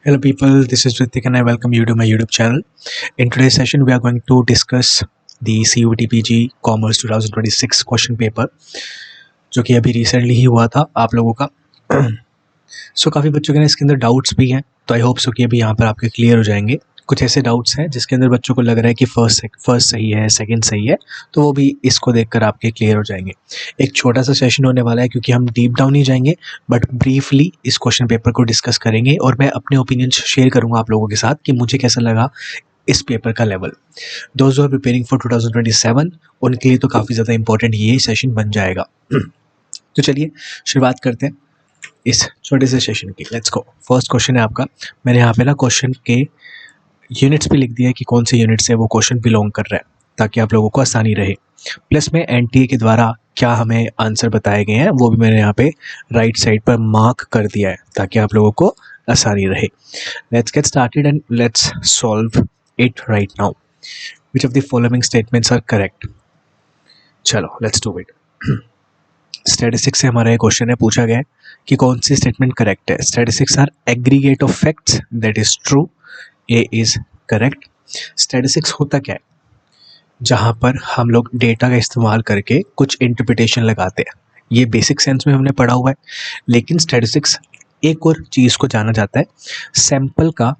Hello people, this is Ritik and I welcome you to my YouTube channel. In today's session, we are going to discuss the CUET PG Commerce 2026 question paper जो कि अभी recently ही हुआ था आप लोगों का। सो काफ़ी बच्चों के ना इसके अंदर डाउट्स भी हैं, तो आई होप सो कि अभी यहाँ पर आपके क्लियर हो जाएंगे। कुछ ऐसे डाउट्स हैं जिसके अंदर बच्चों को लग रहा है कि फर्स्ट सही है, सेकंड सही है, तो वो भी इसको देखकर आपके क्लियर हो जाएंगे। एक छोटा सा सेशन होने वाला है क्योंकि हम डीप डाउन नहीं जाएंगे, बट ब्रीफली इस क्वेश्चन पेपर को डिस्कस करेंगे और मैं अपने ओपिनियन शेयर करूंगा आप लोगों के साथ कि मुझे कैसा लगा इस पेपर का लेवल। दोस्त आर प्रिपेयरिंग फॉर 2027 उनके लिए तो काफ़ी ज़्यादा इंपॉर्टेंट ये सेशन बन जाएगा। तो चलिए शुरुआत करते हैं इस छोटे से सेशन की। Let's go. फर्स्ट क्वेश्चन है आपका। मैंने यहाँ पे ना क्वेश्चन के यूनिट्स पे लिख दिया है कि कौन से यूनिट से वो क्वेश्चन बिलोंग कर रहा है ताकि आप लोगों को आसानी रहे। प्लस में एनटीए के द्वारा क्या हमें आंसर बताए गए हैं वो भी मैंने यहाँ पे राइट साइड पर मार्क कर दिया है ताकि आप लोगों को आसानी रहे। Let's get started and let's solve it right now. Which of the following statements are correct? चलो लेट्स डू इट। स्टैटिस्टिक्स से हमारा ये क्वेश्चन है, पूछा गया है कि कौन सी स्टेटमेंट करेक्ट है। Statistics are aggregate of facts, that is true, A is correct. Statistics होता क्या है? जहाँ पर हम लोग डेटा का इस्तेमाल करके कुछ इंटरप्रिटेशन लगाते हैं, ये बेसिक सेंस में हमने पढ़ा हुआ है। लेकिन स्टैटिस्टिक्स एक और चीज़ को जाना जाता है, सैंपल का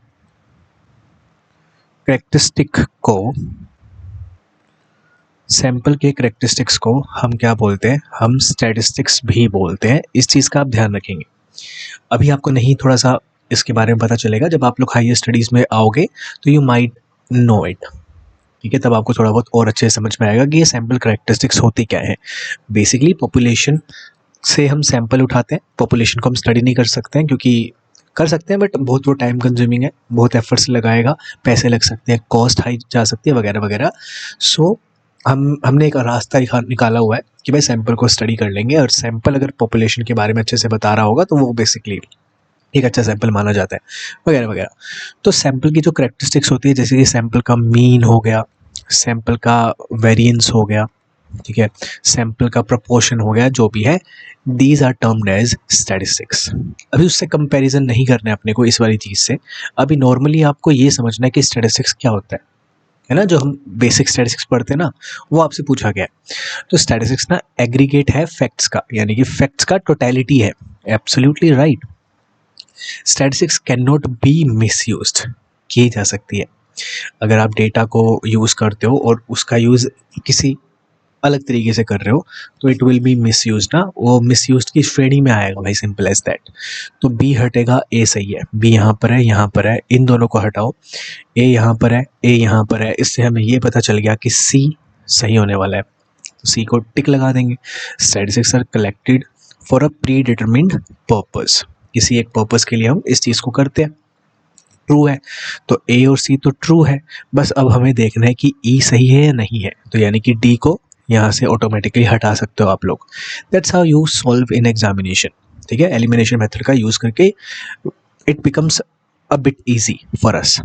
सैंपल के करेक्टरिस्टिक्स को हम क्या बोलते हैं? हम स्टैटिस्टिक्स भी बोलते हैं। इस चीज़ का आप ध्यान रखेंगे। अभी आपको नहीं, थोड़ा सा इसके बारे में पता चलेगा जब आप लोग हायर स्टडीज़ में आओगे तो यू माइट नो इट, ठीक है? तब आपको थोड़ा बहुत और अच्छे से समझ में आएगा कि ये सैंपल करेक्टरिस्टिक्स होती क्या है। बेसिकली पॉपुलेशन से हम सैंपल उठाते हैं। पॉपुलेशन को हम स्टडी नहीं कर सकते हैं क्योंकि कर सकते हैं बट बहुत वो टाइम कंज्यूमिंग है, बहुत एफर्ट्स लगाएगा, पैसे लग सकते हैं, कॉस्ट हाई जा सकती है वगैरह वगैरह। सो हमने एक रास्ता निकाला हुआ है कि भाई सैंपल को स्टडी कर लेंगे, और सैंपल अगर पॉपुलेशन के बारे में अच्छे से बता रहा होगा तो वो बेसिकली एक अच्छा सैंपल माना जाता है वगैरह वगैरह। तो सैंपल की जो करेक्टरिस्टिक्स होती है, जैसे कि सैंपल का मीन हो गया, सैंपल का वेरिएंस हो गया, ठीक है, सैंपल का प्रपोर्शन हो गया, जो भी है, these are termed as statistics. अभी उससे कंपैरिजन नहीं करना है अपने को इस वाली चीज़ से। अभी नॉर्मली आपको ये समझना है कि स्टैटिस्टिक्स क्या होता है ना? जो हम बेसिक स्टैटिस्टिक्स पढ़ते हैं ना, वो आपसे पूछा गया है। तो स्टैटिस्टिक्स ना एग्रीगेट है फैक्ट्स का, यानी कि फैक्ट्स का टोटलिटी है। Absolutely right. Statistics can not be misused, की जा सकती है। अगर आप डेटा को यूज़ करते हो और उसका यूज़ किसी अलग तरीके से कर रहे हो तो इट विल बी मिसयूज ना, वो मिसयूज की श्रेणी में आएगा भाई, सिंपल एज दैट। तो बी हटेगा, ए सही है, बी यहाँ पर है, यहाँ पर है, इन दोनों को हटाओ, ए यहाँ पर है, ए यहाँ पर है। इससे हमें ये पता चल गया कि सी सही होने वाला है, तो सी को टिक लगा देंगे। Statistics are collected for a predetermined purpose, किसी एक पर्पस के लिए हम इस चीज़ को करते हैं। ट्रू है, तो ए और सी तो ट्रू है। बस अब हमें देखना है कि ई सही है या नहीं है, तो यानी कि डी को यहाँ से ऑटोमेटिकली हटा सकते हो आप लोग। That's how you solve in examination, ठीक है? एलिमिनेशन मेथड का यूज़ करके it becomes a bit easy for us.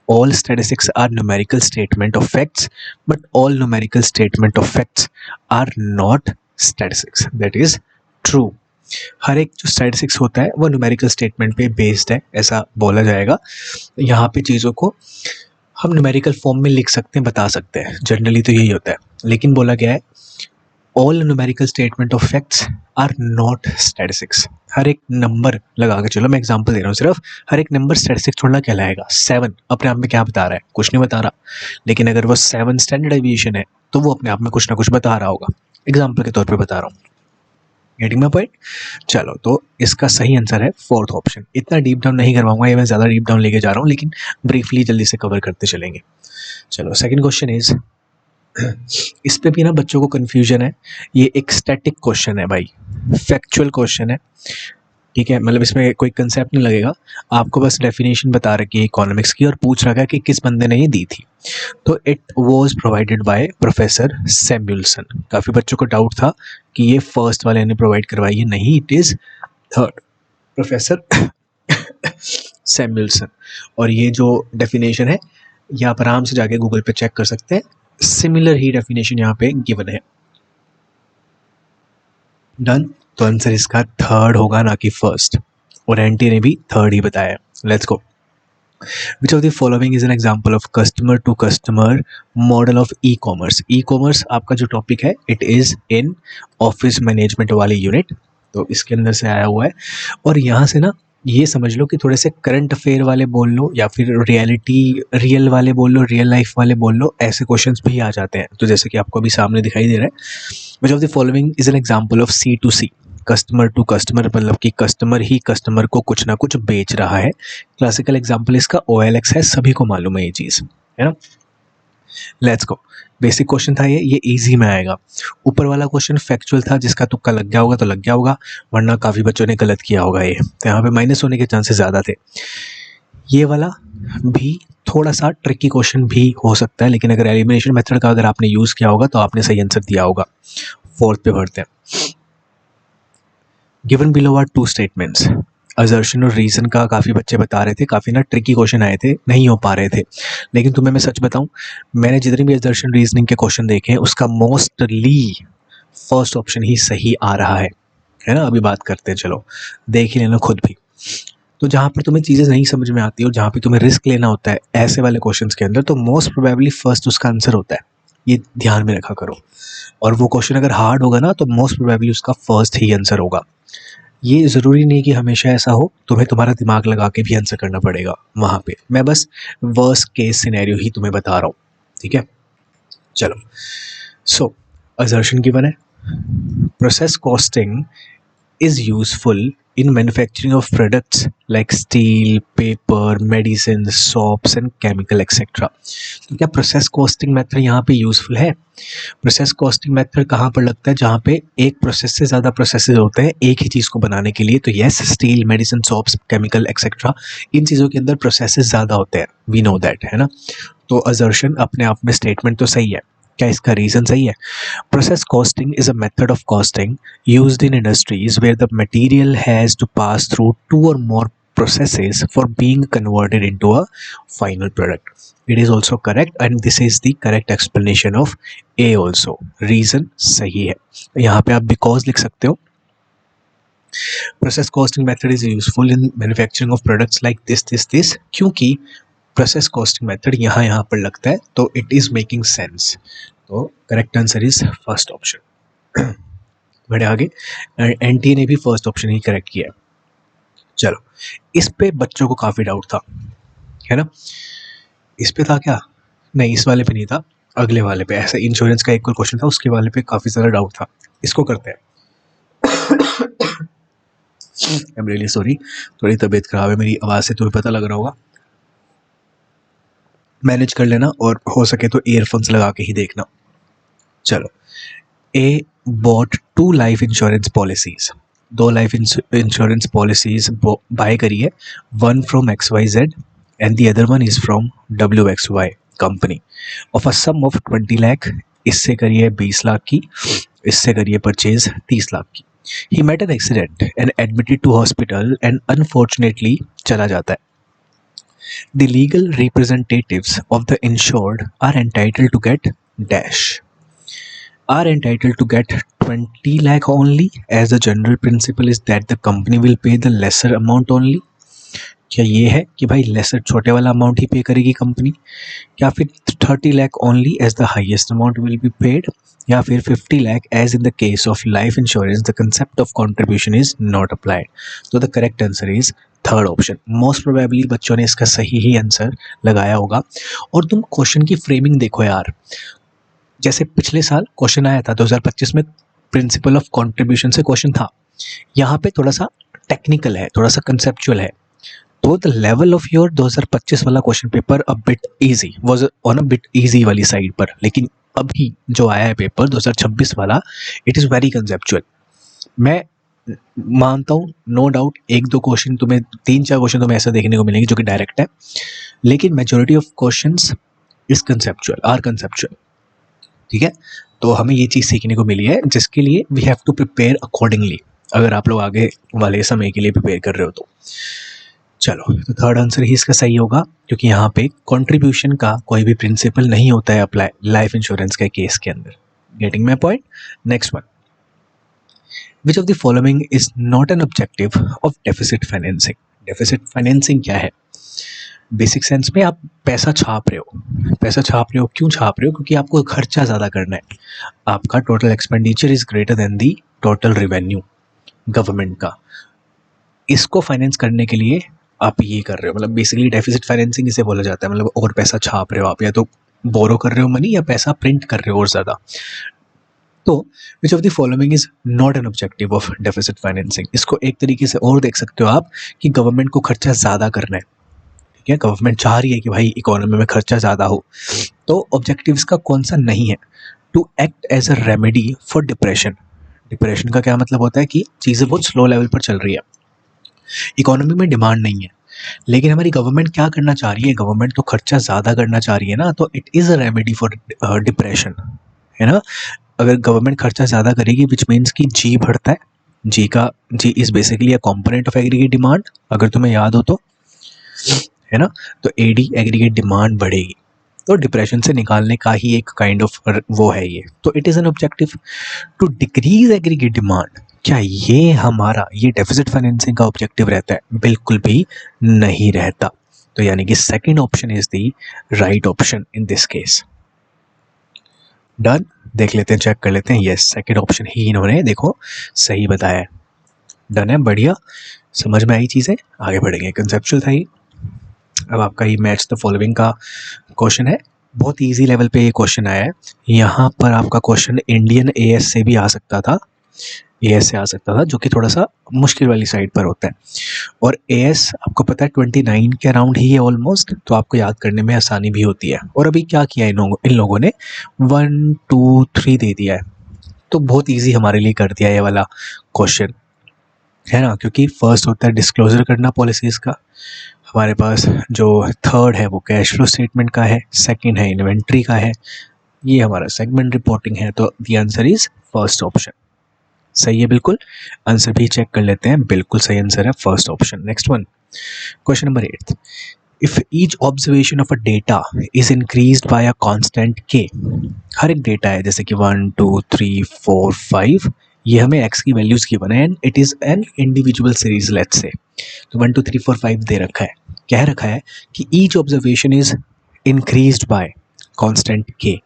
All statistics are numerical statement of facts, but all numerical statement of facts are not statistics. That is true. हर एक जो statistics होता है वो numerical statement पे based है, ऐसा बोला जाएगा। यहाँ पे चीज़ों को हम न्यूमेरिकल फॉर्म में लिख सकते हैं, बता सकते हैं, जनरली तो यही होता है। लेकिन बोला गया है all numerical statement of facts are not statistics. हर एक नंबर लगा के चलो, मैं एग्जांपल दे रहा हूँ सिर्फ, हर एक नंबर स्टैटिस्टिक्स थोड़ा कहलाएगा। 7 अपने आप में क्या बता रहा है? कुछ नहीं बता रहा। लेकिन अगर वो 7 स्टैंडर्ड डेविएशन है तो वो अपने आप में कुछ ना कुछ बता रहा होगा। एग्जाम्पल के तौर पर बता रहा हूँ। Getting my point? चलो, तो इसका सही आंसर है फोर्थ ऑप्शन। इतना डीप डाउन नहीं करवाऊंगा, ये मैं ज़्यादा डीप डाउन लेके जा रहा हूँ, लेकिन ब्रीफली जल्दी से कवर करते चलेंगे। चलो, सेकंड क्वेश्चन इज, इस पे भी ना बच्चों को कंफ्यूजन है। ये एक स्टैटिक क्वेश्चन है भाई, फैक्चुअल क्वेश्चन है, ठीक है? मतलब इसमें कोई कंसेप्ट नहीं लगेगा, आपको बस डेफिनेशन बता रखी है इकोनॉमिक्स की और पूछ रखा है कि किस बंदे ने ये दी थी। तो it was provided by professor Samuelson. काफ़ी बच्चों को डाउट था कि ये फर्स्ट वाले ने प्रोवाइड करवाई है, नहीं, इट इज़ थर्ड, प्रोफेसर सैमुएल्सन। और ये जो डेफिनेशन है ये आप आराम से जाके गूगल पे चेक कर सकते हैं, सिमिलर ही डेफिनेशन यहाँ पे गिवन है। डन। तो आंसर इसका थर्ड होगा, ना कि फर्स्ट, और एनटी ने भी थर्ड ही बताया। Let's go. Which of the following is an example of customer to customer model of e commerce. E commerce आपका जो टॉपिक है it is in office management वाली यूनिट, तो इसके अंदर से आया हुआ है। और यहाँ से ना ये समझ लो कि थोड़े से करंट अफेयर वाले बोल लो या फिर रियल वाले बोल लो, रियल लाइफ वाले बोल लो, ऐसे क्वेश्चंस भी आ जाते हैं। तो जैसे कि आपको अभी सामने दिखाई दे रहा है, which of the following is an example of C to C, customer to customer, मतलब कि कस्टमर ही कस्टमर को कुछ ना कुछ बेच रहा है। क्लासिकल एग्जाम्पल इसका OLX है, सभी को मालूम है ये चीज़, है ना। Let's go. बेसिक क्वेश्चन था ये इजी में आएगा। ऊपर वाला क्वेश्चन फैक्चुअल था, जिसका तुक्का लग गया होगा तो लग गया होगा, वरना काफ़ी बच्चों ने गलत किया होगा ये, तो यहाँ पे माइनस होने के चांसेस ज़्यादा थे। ये वाला भी थोड़ा सा ट्रिकी क्वेश्चन भी हो सकता है, लेकिन अगर एलिमिनेशन मेथड का अगर आपने यूज़ किया होगा तो आपने सही आंसर दिया होगा। फोर्थ पे बढ़ते हैं। Given below are two statements, assertion और रीज़न का काफ़ी बच्चे बता रहे थे, काफ़ी ना ट्रिकी क्वेश्चन आए थे, नहीं हो पा रहे थे। लेकिन तुम्हें मैं सच बताऊं, मैंने जितने भी असर्शन रीजनिंग के क्वेश्चन देखे हैं उसका मोस्टली फर्स्ट ऑप्शन ही सही आ रहा है ना। अभी बात करते हैं, चलो देख ही लेना खुद भी। तो जहाँ पर तुम्हें चीज़ें नहीं समझ में आती और जहाँ पे तुम्हें रिस्क लेना होता है ऐसे वाले क्वेश्चंस के अंदर, तो मोस्ट प्रोबेबली फर्स्ट उसका आंसर होता है, ये ध्यान में रखा करो। और वो क्वेश्चन अगर हार्ड होगा ना तो मोस्ट प्रोबेबली उसका फर्स्ट ही आंसर होगा। ये ज़रूरी नहीं कि हमेशा ऐसा हो, तुम्हें तुम्हारा दिमाग लगा के भी आंसर करना पड़ेगा वहाँ पे। मैं बस वर्स्ट केस सिनेरियो ही तुम्हें बता रहा हूँ, ठीक है। चलो, सो असर्शन गिवन है, process costing is useful in manufacturing of products like steel, paper, medicines, soaps and chemical etc. तो क्या प्रोसेस कॉस्टिंग मेथड यहाँ पे यूजफुल है? प्रोसेस कॉस्टिंग मेथड कहाँ पर लगता है? जहाँ पे एक प्रोसेस से ज़्यादा प्रोसेसेस होते हैं एक ही चीज़ को बनाने के लिए। तो yes, steel, medicine, soaps, chemical etcetera, इन चीज़ों के अंदर प्रोसेसेस ज़्यादा होते हैं, वी नो दैट, है ना। तो असर्शन अपने आप में स्टेटमेंट तो सही है, क्या इसका रीज़न सही है? Process costing is a method of costing used in industries where the material has to pass through two or more processes for being converted into a final product. It is also correct and this is the correct explanation of A also. Reason सही है, यहाँ पे आप because लिख सकते हो। Process costing method is useful in manufacturing of products like this, क्योंकि process costing method यहाँ पर लगता है तो इट इज़ मेकिंग सेंस। तो correct answer is first option. बढ़े आगे, NTA ने भी फर्स्ट ऑप्शन ही करेक्ट किया है। चलो, इस पे बच्चों को काफ़ी डाउट था, है ना। इस पे था क्या? नहीं, इस वाले पे नहीं था, अगले वाले पे। ऐसे इंश्योरेंस का एक और क्वेश्चन था, उसके वाले पे काफ़ी सारा डाउट था। इसको करते हैं। आई एम रियली सॉरी, थोड़ी तबीयत खराब है मेरी, आवाज़ से तुम्हें पता लग रहा होगा। मैनेज कर लेना और हो सके तो ईयरफोन्स लगा के ही देखना। चलो, a bought 2 life insurance policies, 2 life insurance policies buy करी है, one from XYZ and the other one is from WXY company of a sum of 20 lakh. इससे करिए 20 लाख की, इससे करिए परचेज 30 लाख की। He met an accident and admitted to hospital and unfortunately चला जाता है। The legal representatives of the insured are entitled to get dash. Are entitled to get 20 lakh only, as the general principle is that the company will pay the lesser amount only. क्या ये है कि भाई laser छोटे वाला amount ही पे करेगी company, या फिर 30 lakh only as the highest amount will be paid, या फिर 50 lakh as in the case of life insurance the concept of contribution is not applied. तो the correct answer is third option. Most probably बच्चों ने इसका सही ही answer लगाया होगा। और तुम क्वेश्चन की फ्रेमिंग देखो यार, जैसे पिछले साल क्वेश्चन आया था 2025 में, प्रिंसिपल ऑफ कॉन्ट्रीब्यूशन से क्वेश्चन था, यहाँ पे थोड़ा सा टेक्निकल है, थोड़ा सा कंसेप्चुअल है। तो द लेवल ऑफ योर 2025 वाला question paper a bit easy was on a bit easy वाली साइड पर, लेकिन अभी जो आया है पेपर 2026 वाला, इट इज़ वेरी कंसेप्चुअल। मैं मानता हूँ, नो डाउट, एक दो क्वेश्चन तुम्हें, 3-4 क्वेश्चन तुम्हें ऐसा देखने को मिलेंगे जो कि डायरेक्ट है, लेकिन majority of questions is conceptual, are conceptual, ठीक है। तो हमें ये चीज़ सीखने को मिली है, जिसके लिए we have to prepare accordingly, अगर आप लोग आगे वाले समय के लिए प्रिपेयर कर रहे हो तो। चलो, तो थर्ड आंसर ही इसका सही होगा, क्योंकि यहाँ पे कंट्रीब्यूशन का कोई भी प्रिंसिपल नहीं होता है अप्लाई लाइफ इंश्योरेंस के केस के अंदर। Getting my point? Next one, which of the following is not an objective of deficit financing. Deficit financing क्या है? बेसिक सेंस में आप पैसा छाप रहे हो। पैसा छाप रहे हो, क्यों छाप रहे हो? क्योंकि आपको खर्चा ज़्यादा करना है। आपका total expenditure is greater than the total revenue government का। इसको फाइनेंस करने के लिए आप ये कर रहे हो, मतलब बेसिकली डेफिसिट फाइनेंसिंग इसे बोला जाता है। मतलब और पैसा छाप रहे हो आप, या तो बोरो कर रहे हो मनी या पैसा प्रिंट कर रहे हो और ज़्यादा। तो विच of the following is not an objective of deficit financing? इसको एक तरीके से और देख सकते हो आप कि गवर्नमेंट को खर्चा ज़्यादा करना है, ठीक है, गवर्नमेंट चाह रही है कि भाई इकोनॉमी में खर्चा ज़्यादा हो, तो ऑब्जेक्टिव्स का कौन सा नहीं है? To act as a remedy for depression. Depression का क्या मतलब होता है कि चीज़ें बहुत स्लो लेवल पर चल रही है, इकोनॉमी में डिमांड नहीं है, लेकिन हमारी गवर्नमेंट क्या करना चाह रही है? गवर्नमेंट तो खर्चा ज़्यादा करना चाह रही है ना, तो it is a remedy for depression, है ना। अगर गवर्नमेंट खर्चा ज़्यादा करेगी विच मीन्स कि जी बढ़ता है। G is basically a component of aggregate demand, अगर तुम्हें याद हो तो, है ना। तो एडी एग्रीगेट डिमांड बढ़ेगी, तो डिप्रेशन से निकालने का ही एक काइंड ऑफ वो है ये। तो it is an objective to decrease aggregate demand. क्या ये हमारा ये डेफिसिट फाइनेंसिंग का ऑब्जेक्टिव रहता है? बिल्कुल भी नहीं रहता। तो यानी कि second option is the right option in this case. Done. देख लेते हैं, चेक कर लेते हैं। यस, सेकंड ऑप्शन ही इन्होंने देखो सही बताया है। डन है, बढ़िया, समझ में आई चीज़ें, आगे बढ़ेंगे। कंसेप्चुअल था ये। अब आपका ये मैच द फॉलोइंग का क्वेश्चन है। बहुत इजी लेवल पे ये क्वेश्चन आया है। यहाँ पर आपका क्वेश्चन इंडियन एएस से भी आ सकता था, एएस से आ सकता था, जो कि थोड़ा सा मुश्किल वाली साइड पर होता है। और एएस आपको पता है 29 के अराउंड ही है ऑलमोस्ट, तो आपको याद करने में आसानी भी होती है। और अभी क्या किया इन लोगों ने 1 2 3 दे दिया है, तो बहुत ईजी हमारे लिए कर दिया ये वाला क्वेश्चन, है ना। क्योंकि फर्स्ट होता है डिस्क्लोजर करना पॉलिसीज़ का, हमारे पास जो थर्ड है वो कैश फ्लो स्टेटमेंट का है, सेकंड है इन्वेंट्री का है, ये हमारा सेगमेंट रिपोर्टिंग है। तो the answer is first option. सही है बिल्कुल। आंसर भी चेक कर लेते हैं, बिल्कुल सही आंसर है first option. Next one, question number 8। If each observation of a data is increased by a constant के, हर एक डेटा है जैसे कि 1 2 3 4 5, ये हमें x की वैल्यूज की बने and it is an individual series, let's say. तो 1 2 3 4 5 दे रखा है, कह रखा है कि each observation is increased by constant के।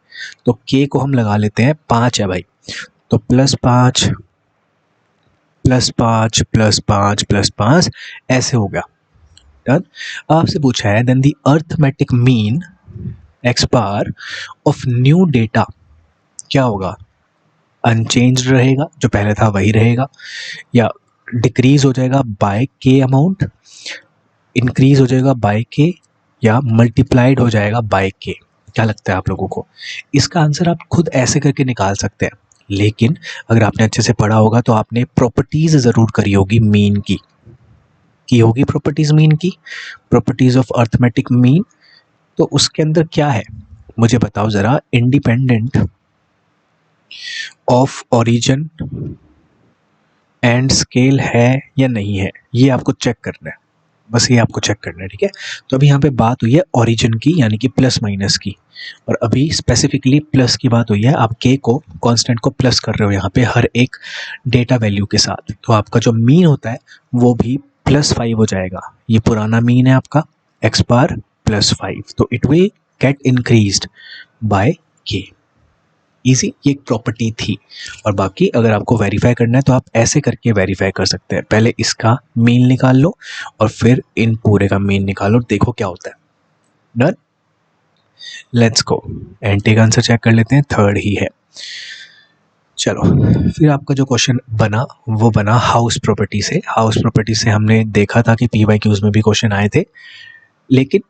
तो k को हम लगा लेते हैं 5 है भाई, तो +5 +5 +5 +5 ऐसे हो गया। डन। आपसे पूछा है then the arithmetic mean x bar of new data क्या होगा? अनचेंज्ड रहेगा, जो पहले था वही रहेगा, या डिक्रीज हो जाएगा बाय के अमाउंट, इंक्रीज हो जाएगा बाय के, या मल्टीप्लाइड हो जाएगा बाय के? क्या लगता है आप लोगों को? इसका आंसर आप खुद ऐसे करके निकाल सकते हैं, लेकिन अगर आपने अच्छे से पढ़ा होगा तो आपने प्रॉपर्टीज ज़रूर करी होगी मीन की होगी प्रॉपर्टीज मीन की, प्रॉपर्टीज ऑफ अर्थमेटिक मीन। तो उसके अंदर क्या है मुझे बताओ ज़रा। Independent of origin and scale है या नहीं है, ये आपको चेक करना है, बस ये आपको चेक करना है, ठीक है। तो अभी यहाँ पे बात हुई है ओरिजिन की, यानी कि प्लस माइनस की, और अभी स्पेसिफिकली प्लस की बात हुई है। आप के को कांस्टेंट को प्लस कर रहे हो यहाँ पे हर एक डेटा वैल्यू के साथ, तो आपका जो मीन होता है वो भी +5 हो जाएगा। ये पुराना मीन है आपका x बार +5, तो it will get increased by के। इजी, ये एक प्रॉपर्टी थी। और बाकी अगर आपको वेरीफाई करना है तो आप ऐसे करके वेरीफाई कर सकते हैं, पहले इसका मीन निकाल लो और फिर इन पूरे का मीन निकालो, देखो क्या होता है। डन। लेट्स गो, एंटी का आंसर चेक कर लेते हैं, थर्ड ही है। चलो, फिर आपका जो क्वेश्चन बना वो बना हाउस प्रॉपर्टी से। हाउस प्रॉपर्टी से हमने देखा था कि PYQs में भी क्वेश्चन आए थे, लेकिन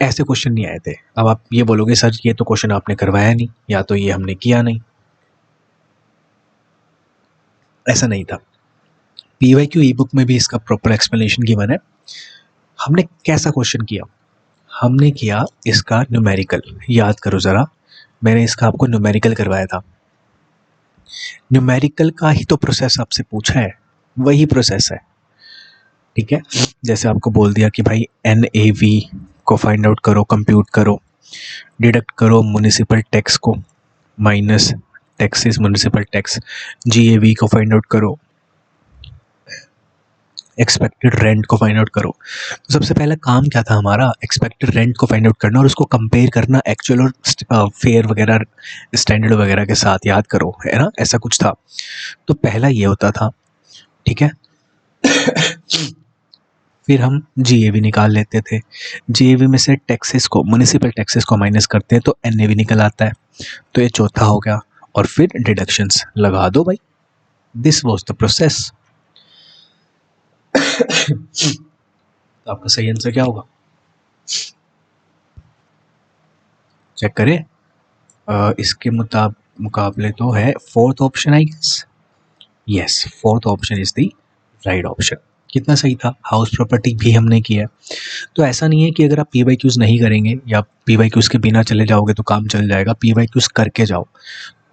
ऐसे क्वेश्चन नहीं आए थे। अब आप ये बोलोगे सर ये तो क्वेश्चन आपने करवाया नहीं, या तो ये हमने किया नहीं, ऐसा नहीं था। PYQ ई बुक में भी इसका प्रॉपर एक्सप्लेनेशन गिवन है। हमने कैसा क्वेश्चन किया? हमने किया इसका न्यूमेरिकल, याद करो ज़रा, मैंने इसका आपको न्यूमेरिकल करवाया था। न्यूमेरिकल का ही तो प्रोसेस आपसे पूछा है, वही प्रोसेस है, ठीक है। जैसे आपको बोल दिया कि भाई NAV को फाइंड आउट करो, कंप्यूट करो, डिडक्ट करो म्युनिसिपल टैक्स को minus taxes municipal tax, GAV को फाइंड आउट करो, एक्सपेक्टेड रेंट को फाइंड आउट करो। तो सबसे पहला काम क्या था हमारा, एक्सपेक्टेड रेंट को फाइंड आउट करना और उसको कंपेयर करना एक्चुअल और फेयर वगैरह स्टैंडर्ड वगैरह के साथ, याद करो, है ना, ऐसा कुछ था। तो पहला ये होता था, ठीक है। फिर हम जीएवी निकाल लेते थे, जीएवी में से टैक्सेस को, म्युनिसिपल टैक्सेस को माइनस करते हैं तो एनएवी निकल आता है, तो ये चौथा हो गया। और फिर डिडक्शंस लगा दो भाई, दिस वाज द प्रोसेस। तो आपका सही आंसर क्या होगा, चेक करें। इसके मुकाबले तो है fourth option, I guess. Yes, fourth option is the right option. कितना सही था, हाउस प्रॉपर्टी भी हमने किया। तो ऐसा नहीं है कि अगर आप पीवाईक्यूज नहीं करेंगे या पीवाईक्यूज के बिना चले जाओगे तो काम चल जाएगा, पीवाईक्यूज करके जाओ।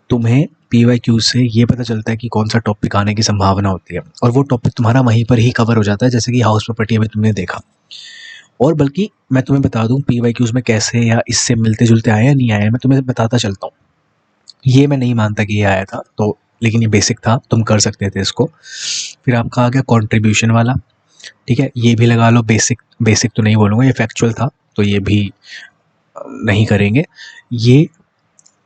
तुम्हें पीवाईक्यूज से ये पता चलता है कि कौन सा टॉपिक आने की संभावना होती है, और वो टॉपिक तुम्हारा वहीं पर ही कवर हो जाता है, जैसे कि हाउस प्रॉपर्टी अभी तुमने देखा। और बल्कि मैं तुम्हें बता दूं पीवाईक्यूज में कैसे या इससे मिलते जुलते आए या नहीं आए, मैं तुम्हें बताता चलता हूँ। ये मैं नहीं मानता कि ये आया था, तो लेकिन ये बेसिक था, तुम कर सकते थे इसको। फिर आपका आ गया कंट्रीब्यूशन वाला, ठीक है, ये भी लगा लो। बेसिक बेसिक तो नहीं बोलूँगा, ये फैक्चुअल था, तो ये भी नहीं करेंगे।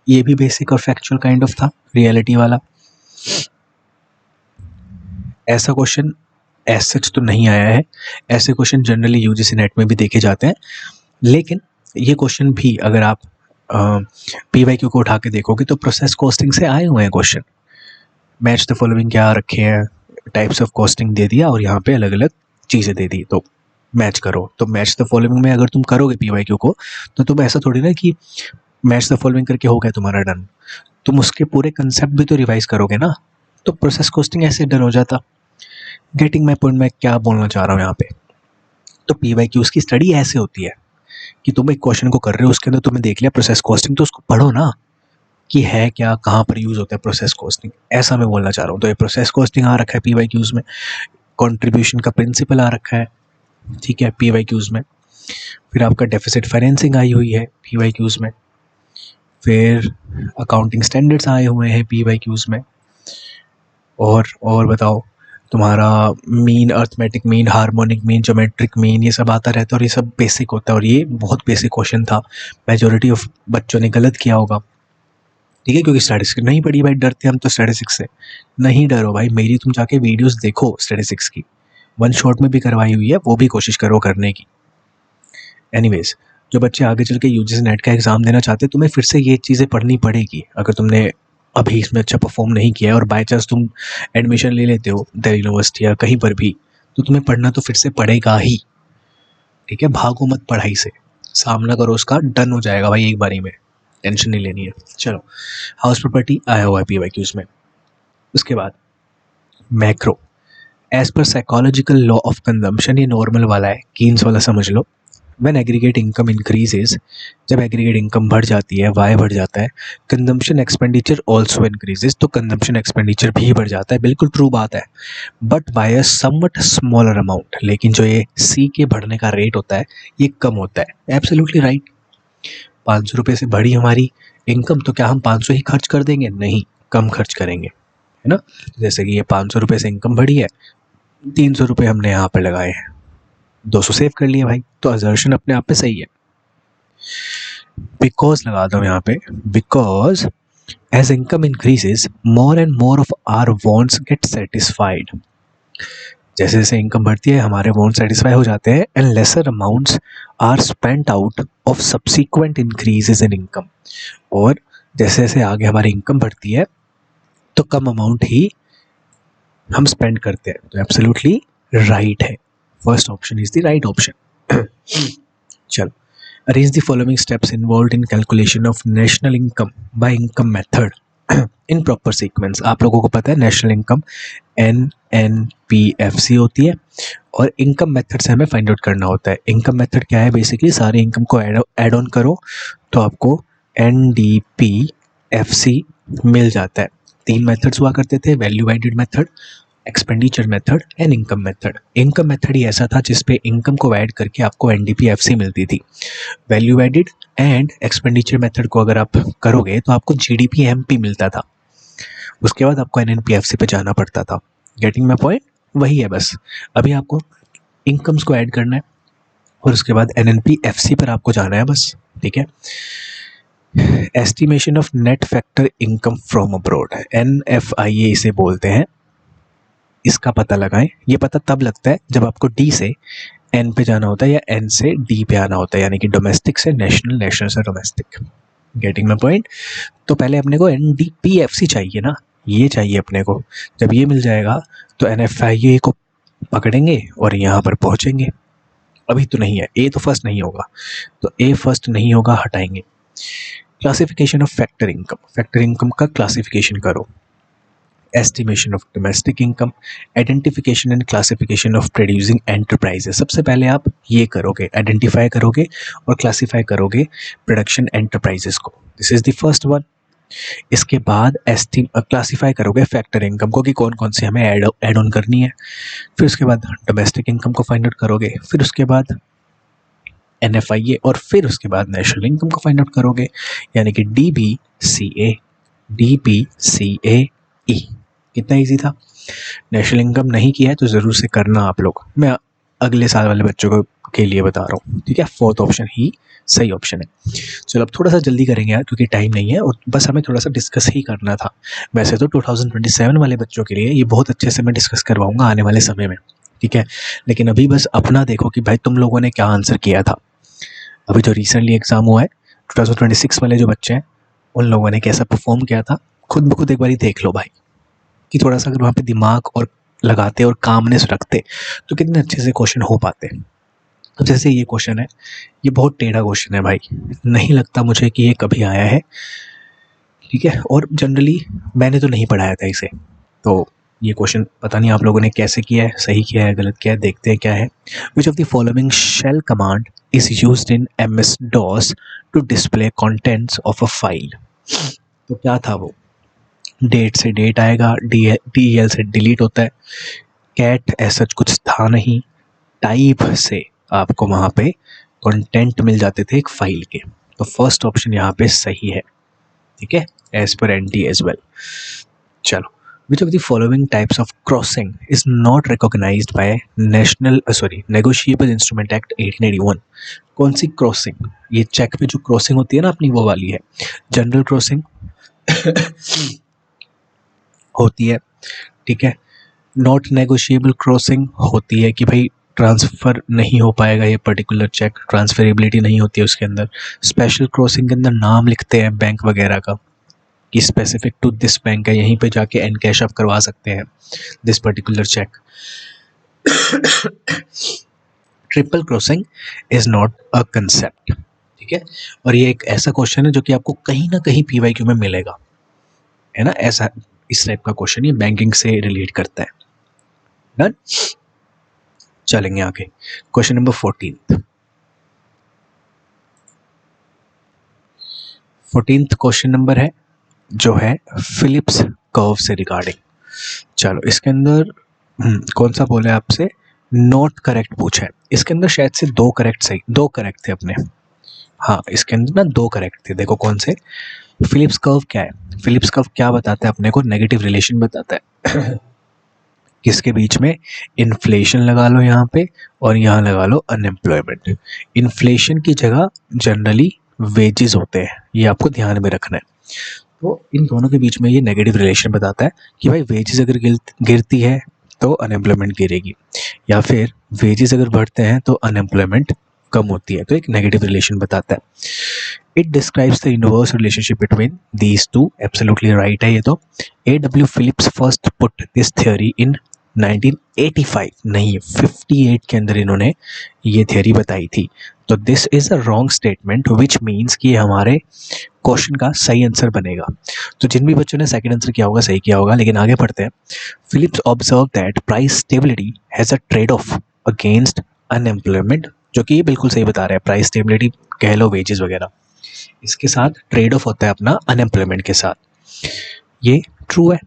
ये भी बेसिक और फैक्चुअल काइंड ऑफ था, रियलिटी वाला। ऐसा क्वेश्चन एज सच तो नहीं आया है, ऐसे क्वेश्चन जनरली यूजीसी नेट में भी देखे जाते हैं, लेकिन ये क्वेश्चन भी अगर आप पीवाईक्यू को उठा के देखोगे तो प्रोसेस कॉस्टिंग से आए हुए हैं क्वेश्चन। मैच द फॉलोइंग क्या रखे हैं, टाइप्स ऑफ कॉस्टिंग दे दिया और यहाँ पे अलग अलग चीज़ें दे दी, तो मैच करो। तो मैच द फॉलोइंग में अगर तुम करोगे पीवाईक्यू को, तो तुम ऐसा थोड़ी ना कि मैच द फॉलोइंग करके हो गया तुम्हारा डन, तुम उसके पूरे कंसेप्ट भी तो रिवाइज करोगे ना। तो प्रोसेस कॉस्टिंग ऐसे डन हो जाता। गेटिंग माई पॉइंट, मैं क्या बोलना चाह रहा हूँ यहाँ पे। तो पीवाईक्यूज की स्टडी ऐसे होती है कि तुम एक क्वेश्चन को कर रहे हो, उसके अंदर तुमने देख लिया प्रोसेस कॉस्टिंग, तो उसको पढ़ो ना कि है क्या, कहाँ पर यूज़ होता है प्रोसेस कॉस्टिंग, ऐसा मैं बोलना चाह रहा हूँ। तो ये प्रोसेस कॉस्टिंग आ रखा है पीवाईक्यूज में, कंट्रीब्यूशन का प्रिंसिपल आ रखा है, ठीक है, पीवाईक्यूज में। फिर आपका डेफिसिट फाइनेंसिंग आई हुई है पीवाईक्यूज में। फिर अकाउंटिंग स्टैंडर्ड्स आए हुए हैं पीवाईक्यूज में। और बताओ, तुम्हारा mean, arithmetic mean, harmonic mean, geometric mean, ये सब आता रहता है और ये सब बेसिक होता है, और ये बहुत बेसिक क्वेश्चन था। मेजॉरिटी ऑफ बच्चों ने गलत किया होगा, ठीक है, क्योंकि स्टैटिस्टिक्स नहीं पढ़ी भाई, डरते हम तो स्टैटिस्टिक्स से। नहीं डरो भाई, मेरी तुम जाके वीडियोस देखो स्टैटिस्टिक्स की, वन शॉट में भी करवाई हुई है, वो भी कोशिश करो करने की। एनीवेज, जो बच्चे आगे चल के यूजीसी नेट का एग्ज़ाम देना चाहते हैं, तुम्हें फिर से ये चीज़ें पढ़नी पड़ेगी। अगर तुमने अभी इसमें अच्छा परफॉर्म नहीं किया है और बाय चांस तुम एडमिशन ले लेते हो दिल्ली यूनिवर्सिटी या कहीं पर भी, तो तुम्हें पढ़ना तो फिर से पड़ेगा ही, ठीक है। भागो मत पढ़ाई से, सामना करो उसका, डन हो जाएगा भाई एक बारी में, टेंशन नहीं लेनी है। चलो, हाउस प्रॉपर्टी आया हुआ है पीवाईक्यूज में। उसके बाद macro, as per psychological law of consumption, ये नॉर्मल वाला है, कीन्स वाला समझ लो। व्हेन एग्रीगेट इनकम इंक्रीजेज, जब एग्रीगेट इनकम बढ़ जाती है, वाई बढ़ जाता है, कंजम्पशन एक्सपेंडिचर ऑल्सो इंक्रीजेज, तो कंजम्पशन एक्सपेंडिचर भी बढ़ जाता है, बिल्कुल ट्रू बात है। But by a somewhat smaller amount, लेकिन जो ये सी के बढ़ने का रेट होता है ये कम होता है। Absolutely right. 500 रुपये से बढ़ी हमारी इनकम, तो क्या हम 500 ही खर्च कर देंगे? नहीं, कम खर्च करेंगे, है ना। जैसे कि ये 500 रुपये से इनकम बढ़ी है, 300 रुपये हमने यहाँ पर लगाए हैं, 200 सेव कर लिए भाई, तो असर्शन अपने आप पे सही है। बिकॉज लगा दो यहाँ पे, because as income increases more and more of our wants get satisfied, जैसे जैसे इनकम बढ़ती है हमारे वांट सेटिस्फाई हो जाते हैं, and lesser amounts are spent out of subsequent increases in income, और जैसे जैसे आगे हमारी इनकम बढ़ती है तो कम अमाउंट ही हम स्पेंड करते हैं। तो एब्सोल्युटली राइट है, first option is the right option. चलो, arrange the following steps involved in calculation of national income by income method in proper sequence. आप लोगों को पता है नेशनल इनकम NNPFC होती है, और इनकम मेथड से हमें फाइंड आउट करना होता है। इनकम मेथड क्या है? बेसिकली सारी इनकम को ऐड ऑन करो तो आपको NDPFC मिल जाता है। 3 मेथड्स हुआ करते थे, value added method, expenditure method and income method. Income method ही ऐसा था जिसपे इनकम को ऐड करके आपको NDPFC मिलती थी। Value added and expenditure method को अगर आप करोगे तो आपको GDP MP मिलता था, उसके बाद आपको NNPFC पे जाना पड़ता था। Getting my point? वही है बस। अभी आपको इनकम्स को ऐड करना है और उसके बाद NNP-FC पर आपको जाना है बस, ठीक है। Estimation of net factor income from abroad, NFIA इसे बोलते हैं। इसका पता लगाएं। ये पता तब लगता है जब आपको D से N पे जाना होता है या N से D पे आना होता है, यानी कि डोमेस्टिक से नेशनल, नेशनल से डोमेस्टिक। Getting my point. तो पहले अपने को NDPFC चाहिए ना, ये चाहिए अपने को। जब ये मिल जाएगा तो NFIA को पकड़ेंगे और यहाँ पर पहुँचेंगे। अभी तो नहीं है, A तो फर्स्ट नहीं होगा, तो A फर्स्ट नहीं होगा, हटाएंगे। Classification of factor income, factor income का क्लासिफिकेशन करो। Estimation of domestic income, identification and classification of producing enterprises. सबसे पहले आप ये करोगे, आइडेंटिफाई करोगे और क्लासिफाई करोगे प्रोडक्शन एंटरप्राइजेस को, this is the first one. इसके बाद क्लासिफाई करोगे फैक्टर इनकम को कि कौन कौन से हमें ऐड ऑन करनी है। फिर उसके बाद डोमेस्टिक इनकम को फाइंड आउट करोगे, फिर उसके बाद NFIA और फिर उसके बाद नेशनल इनकम को फाइंड आउट करोगे, यानी कि DBCA, DBCAE। कितना इजी था। नेशनल इनकम नहीं किया है तो ज़रूर से करना आप लोग, मैं अगले साल वाले बच्चों को के लिए बता रहा हूँ, ठीक है। फोर्थ ऑप्शन ही सही ऑप्शन है। चलो अब थोड़ा सा जल्दी करेंगे यार, क्योंकि टाइम नहीं है और बस हमें थोड़ा सा डिस्कस ही करना था। वैसे तो 2027 वाले बच्चों के लिए ये बहुत अच्छे से मैं डिस्कस करवाऊँगा आने वाले समय में, ठीक है। लेकिन अभी बस अपना देखो कि भाई तुम लोगों ने क्या आंसर किया था। अभी जो रिसेंटली एग्ज़ाम हुआ है 2026 वाले जो बच्चे हैं, उन लोगों ने कैसा परफॉर्म किया था, खुद ब खुद एक बार देख लो भाई, कि थोड़ा सा अगर वहाँ पे दिमाग और लगाते और कामनेस रखते तो कितने अच्छे से क्वेश्चन हो पाते। तो जैसे ये क्वेश्चन है, ये बहुत टेढ़ा क्वेश्चन है भाई, नहीं लगता मुझे कि ये कभी आया है, ठीक है। और जनरली मैंने तो नहीं पढ़ाया था इसे, तो ये क्वेश्चन पता नहीं आप लोगों ने कैसे किया है, सही किया है, गलत किया है, देखते हैं क्या है। Which of the following shell command is used in MS-DOS to display contents of a file. तो क्या था वो, डेट से डेट आएगा, DEL से डिलीट होता है, कैट ऐसा कुछ था नहीं, टाइप से आपको वहाँ पे कंटेंट मिल जाते थे एक फाइल के। तो फर्स्ट ऑप्शन यहाँ पे सही है, ठीक है, as per NT as well. चलो, which of the following types of crossing is not recognised by negotiable instrument act 1881। कौन सी क्रॉसिंग, ये चेक पे जो क्रॉसिंग होती है ना अपनी, वो वाली है। जनरल क्रॉसिंग होती है, ठीक है। नॉट नेगोशिएबल क्रॉसिंग होती है कि भाई ट्रांसफ़र नहीं हो पाएगा ये पर्टिकुलर चेक, ट्रांसफरेबिलिटी नहीं होती है उसके अंदर। स्पेशल क्रॉसिंग के अंदर नाम लिखते हैं बैंक वगैरह का कि स्पेसिफिक टू दिस बैंक है, यहीं पे जाके एनकैश आप करवा सकते हैं this particular check. Triple crossing is not a concept, ठीक है। और ये एक ऐसा क्वेश्चन है जो कि आपको कहीं ना कहीं PYQ में मिलेगा, है ना। ऐसा इस टाइप का क्वेश्चन ये बैंकिंग से रिलेट करता है। डन, चलेंगे आगे। Question number 14th question number है जो है फिलिप्स कर्व से रिगार्डिंग। चलो इसके अंदर कौन सा बोला है आपसे, नॉट करेक्ट पूछा है। इसके अंदर शायद से दो करेक्ट थे अपने, हाँ इसके अंदर ना दो करेक्ट थे। देखो कौन से, फिलिप्स कर्व क्या है, फिलिप्स कर्व क्या बताता है अपने को, नेगेटिव रिलेशन बताता है किसके बीच में, इन्फ्लेशन लगा लो यहाँ पे और यहाँ लगा लो अनएम्प्लॉयमेंट। इन्फ्लेशन की जगह जनरली वेजेस होते हैं, ये आपको ध्यान में रखना है। तो इन दोनों के बीच में ये नेगेटिव रिलेशन बताता है कि भाई वेजेस अगर गिरती है तो अनएम्प्लॉयमेंट गिरेगी, या फिर वेजेस अगर बढ़ते हैं तो अनएम्प्लॉयमेंट कम होती है। तो एक नेगेटिव रिलेशन बताता है। It describes the inverse relationship between these two, absolutely right है ये तो। A.W. Phillips first put this theory in 1985, नहीं 58 के अंदर इन्होंने ये थ्योरी बताई थी। तो this is a wrong statement which means कि हमारे क्वेश्चन का सही आंसर बनेगा। तो जिन भी बच्चों ने सेकंड आंसर किया होगा सही किया होगा, लेकिन आगे पढ़ते हैं। Phillips observe that price stability has a trade off against unemployment, जो कि ये बिल्कुल सही बता रहे हैं। प्राइस स्टेबिलिटी कह लो, वेजेस वगैरह, इसके साथ ट्रेड ऑफ होता है अपना अनएम्प्लॉयमेंट के साथ, ये ट्रू है।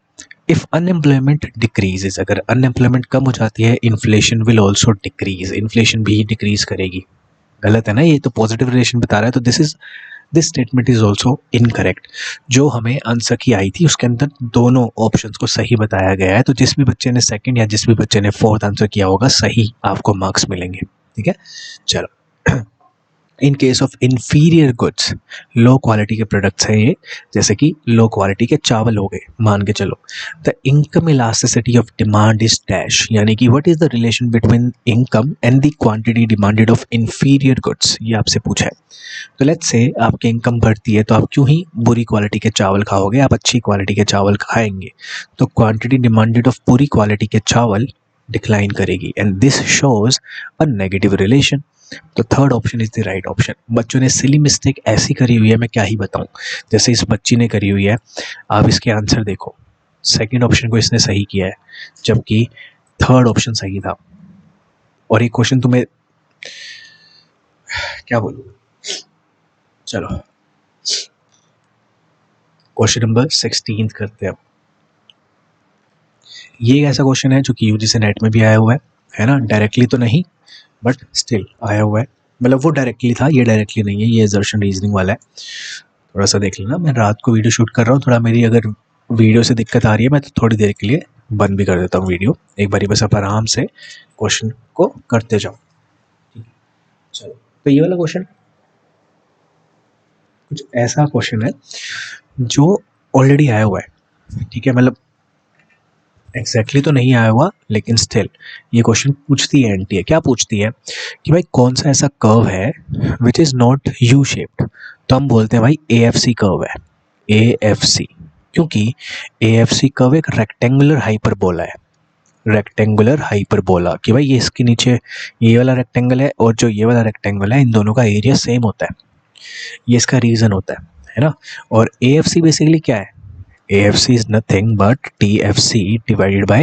इफ अनएम्प्लॉयमेंट डिक्रीजेज, अगर अनएम्प्लॉयमेंट कम हो जाती है, inflation will also decrease, inflation भी डिक्रीज करेगी। गलत है ना, ये तो पॉजिटिव रिलेशन बता रहा है। तो this is this statement is also incorrect. जो हमें आंसर की आई थी उसके अंदर दोनों ऑप्शंस को सही बताया गया है, तो जिस भी बच्चे ने सेकंड या जिस भी बच्चे ने फोर्थ आंसर किया होगा सही आपको मार्क्स मिलेंगे। ठीक है, चलो। इन case of inferior goods, low quality के प्रोडक्ट्स हैं ये, जैसे कि लो क्वालिटी के चावल हो गए मान के चलो। The income elasticity of demand is dash, यानी कि what is the relation between income and the quantity demanded of inferior goods, ये आपसे पूछा है। तो लेट्स से आपकी इनकम बढ़ती है तो आप क्यों ही बुरी क्वालिटी के चावल खाओगे, आप अच्छी क्वालिटी के चावल खाएंगे, तो क्वांटिटी डिमांडेड ऑफ बुरी क्वालिटी के चावल डिक्लाइन करेगी and this shows a negative relation. तो third option is the right option. बच्चों ने सिली मिस्टेक ऐसी करी हुई है, मैं क्या ही बताऊं, जैसे इस बच्ची ने करी हुई है। आप इसके आंसर देखो, सेकंड ऑप्शन को इसने सही किया है जबकि थर्ड ऑप्शन सही था। और एक क्वेश्चन तुम्हें क्या बोलूं, चलो क्वेश्चन नंबर 16 करते हैं। ये एक ऐसा क्वेश्चन है जो कि यूजीसी नेट में भी आया हुआ है ना, डायरेक्टली तो नहीं बट स्टिल आया हुआ है। मतलब वो डायरेक्टली था, ये डायरेक्टली नहीं है, ये असर्शन रीजनिंग वाला है। थोड़ा सा देख लेना, मैं रात को वीडियो शूट कर रहा हूँ, थोड़ा मेरी अगर वीडियो से दिक्कत आ रही है मैं तो थोड़ी देर के लिए बंद भी कर देता हूँ वीडियो, एक बारी बस आप आराम से क्वेश्चन को करते जाओ। चलो, तो ये वाला क्वेश्चन कुछ ऐसा क्वेश्चन है जो ऑलरेडी आया हुआ है। ठीक है, मतलब एग्जैक्टली तो नहीं आया हुआ लेकिन स्टिल ये क्वेश्चन पूछती है एनटीए, क्या पूछती है कि भाई कौन सा ऐसा कर्व है which is not U shaped, तो हम बोलते हैं भाई एएफसी कर्व है, एएफसी, क्योंकि एएफसी कर्व एक रेक्टेंगुलर हाइपरबोला है, रेक्टेंगुलर हाइपरबोला, कि भाई ये इसके नीचे ये वाला रेक्टेंगल है और जो ये वाला रेक्टेंगल है इन दोनों का एरिया सेम होता है, ये इसका रीज़न होता है ना। और एएफसी बेसिकली क्या है, AFC is nothing but TFC divided by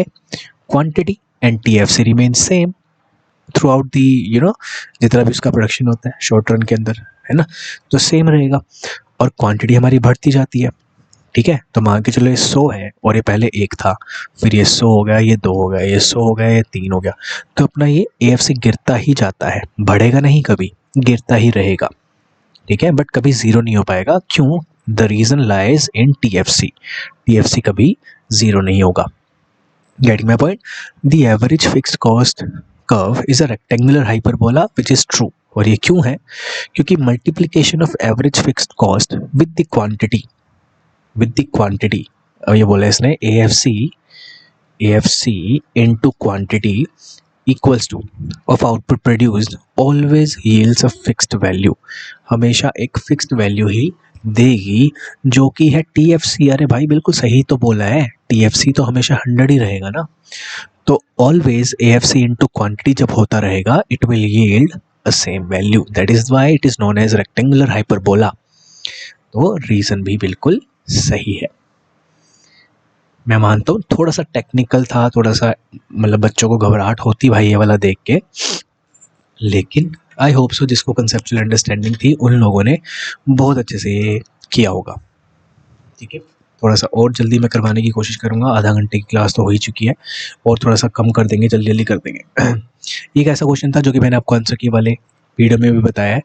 quantity and TFC remains same throughout the जितना भी उसका प्रोडक्शन होता है शॉर्ट रन के अंदर, है ना, तो सेम रहेगा और क्वांटिटी हमारी बढ़ती जाती है। ठीक है, तो मान के चलो ये 100 है और ये पहले 1 था, फिर ये 100 हो गया, ये 2 हो गया, ये 100 हो गया, ये 3 हो गया, तो अपना ये AFC गिरता ही जाता है, बढ़ेगा नहीं, कभी गिरता ही रहेगा। ठीक है, बट कभी जीरो नहीं हो पाएगा, क्यों, the reason lies in TFC, TFC कभी जीरो नहीं होगा। Getting my point, the average fixed cost curve is a rectangular hyperbola which is true, और ये क्यों है, क्योंकि multiplication of average fixed cost with the quantity, अब ये बोला इसने AFC into quantity equals to of output produced always yields a fixed value, हमेशा एक फिक्स्ड वैल्यू ही देगी जो कि है TFC। अरे भाई बिल्कुल सही तो बोला है, TFC तो हमेशा 100 ही रहेगा ना, तो always AFC into quantity जब होता रहेगा it will yield a same value, that is why it is known as rectangular hyperbola। तो रीजन भी बिल्कुल सही है। मैं मानता हूँ थोड़ा सा टेक्निकल था, थोड़ा सा मतलब बच्चों को घबराहट होती भाई ये वाला देख के, लेकिन आई होप सो जिसको कंसेप्चुअल अंडरस्टैंडिंग थी उन लोगों ने बहुत अच्छे से ये किया होगा। ठीक है, थोड़ा सा और जल्दी मैं करवाने की कोशिश करूँगा, आधा घंटे की क्लास तो हो ही चुकी है और थोड़ा सा कम कर देंगे, जल्दी जल्दी कर देंगे। एक ऐसा क्वेश्चन था जो कि मैंने आपको आंसर की वाले वीडियो में भी बताया है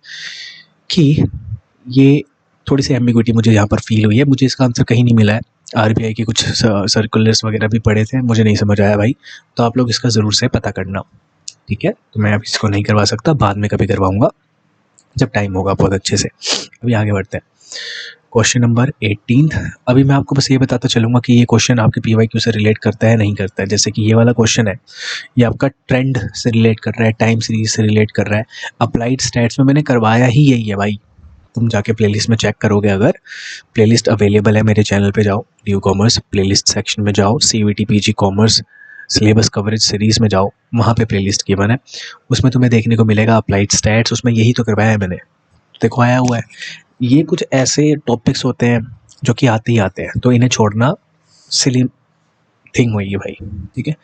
कि ये थोड़ी सी एम्बिग्विटी मुझे यहाँ पर फील हुई है, मुझे इसका आंसर कहीं नहीं मिला है। आरबीआई के कुछ सर्कुलर्स वगैरह भी पढ़े थे, मुझे नहीं समझ आया भाई, तो आप लोग इसका ज़रूर से पता करना। ठीक है, तो मैं अब इसको नहीं करवा सकता, बाद में कभी करवाऊँगा जब टाइम होगा बहुत अच्छे से। अभी आगे बढ़ते हैं, क्वेश्चन नंबर 18। अभी मैं आपको बस ये बताता चलूँगा कि ये क्वेश्चन आपके PYQ से रिलेट करता है नहीं करता है। जैसे कि ये वाला क्वेश्चन है, ये आपका ट्रेंड से रिलेट कर रहा है, टाइम सीरीज से रिलेट कर रहा है, अप्लाइड स्टैट्स में मैंने करवाया ही यही है भाई। तुम जाके प्लेलिस्ट में चेक करोगे, अगर प्लेलिस्ट अवेलेबल है मेरे चैनल पे जाओ, ड्यू कॉमर्स प्लेलिस्ट सेक्शन में जाओ, CVT PG commerce syllabus coverage series में जाओ, वहाँ पे प्लेलिस्ट गिवन है, उसमें तुम्हें देखने को मिलेगा अप्लाइड स्टैट्स, उसमें यही तो करवाया है मैंने, देखो आया हुआ है। ये कुछ ऐसे टॉपिक्स होते हैं जो कि आते ही आते हैं, तो इन्हें छोड़ना सिली थिंग हुई है भाई। ठीक है,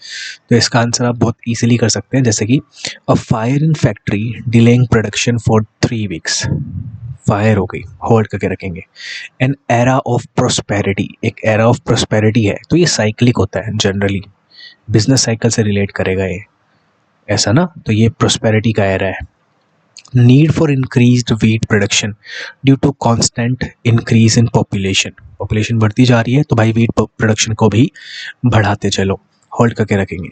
तो इसका आंसर आप बहुत इजीली कर सकते हैं, जैसे कि a fire in factory delaying production for 3 weeks, fire हो गई, होल्ड करके रखेंगे। एन एरा ऑफ प्रोस्पेरिटी, एक एरा ऑफ प्रोस्पेरिटी है, तो ये साइक्लिक होता है जनरली, बिजनेस साइकिल से रिलेट करेगा ये, ऐसा ना, तो ये प्रोस्पेरिटी का एरा है। Need for increased wheat production due to constant increase in population. Population बढ़ती जा रही है तो भाई वीट प्रोडक्शन को भी बढ़ाते चलो, होल्ड करके रखेंगे।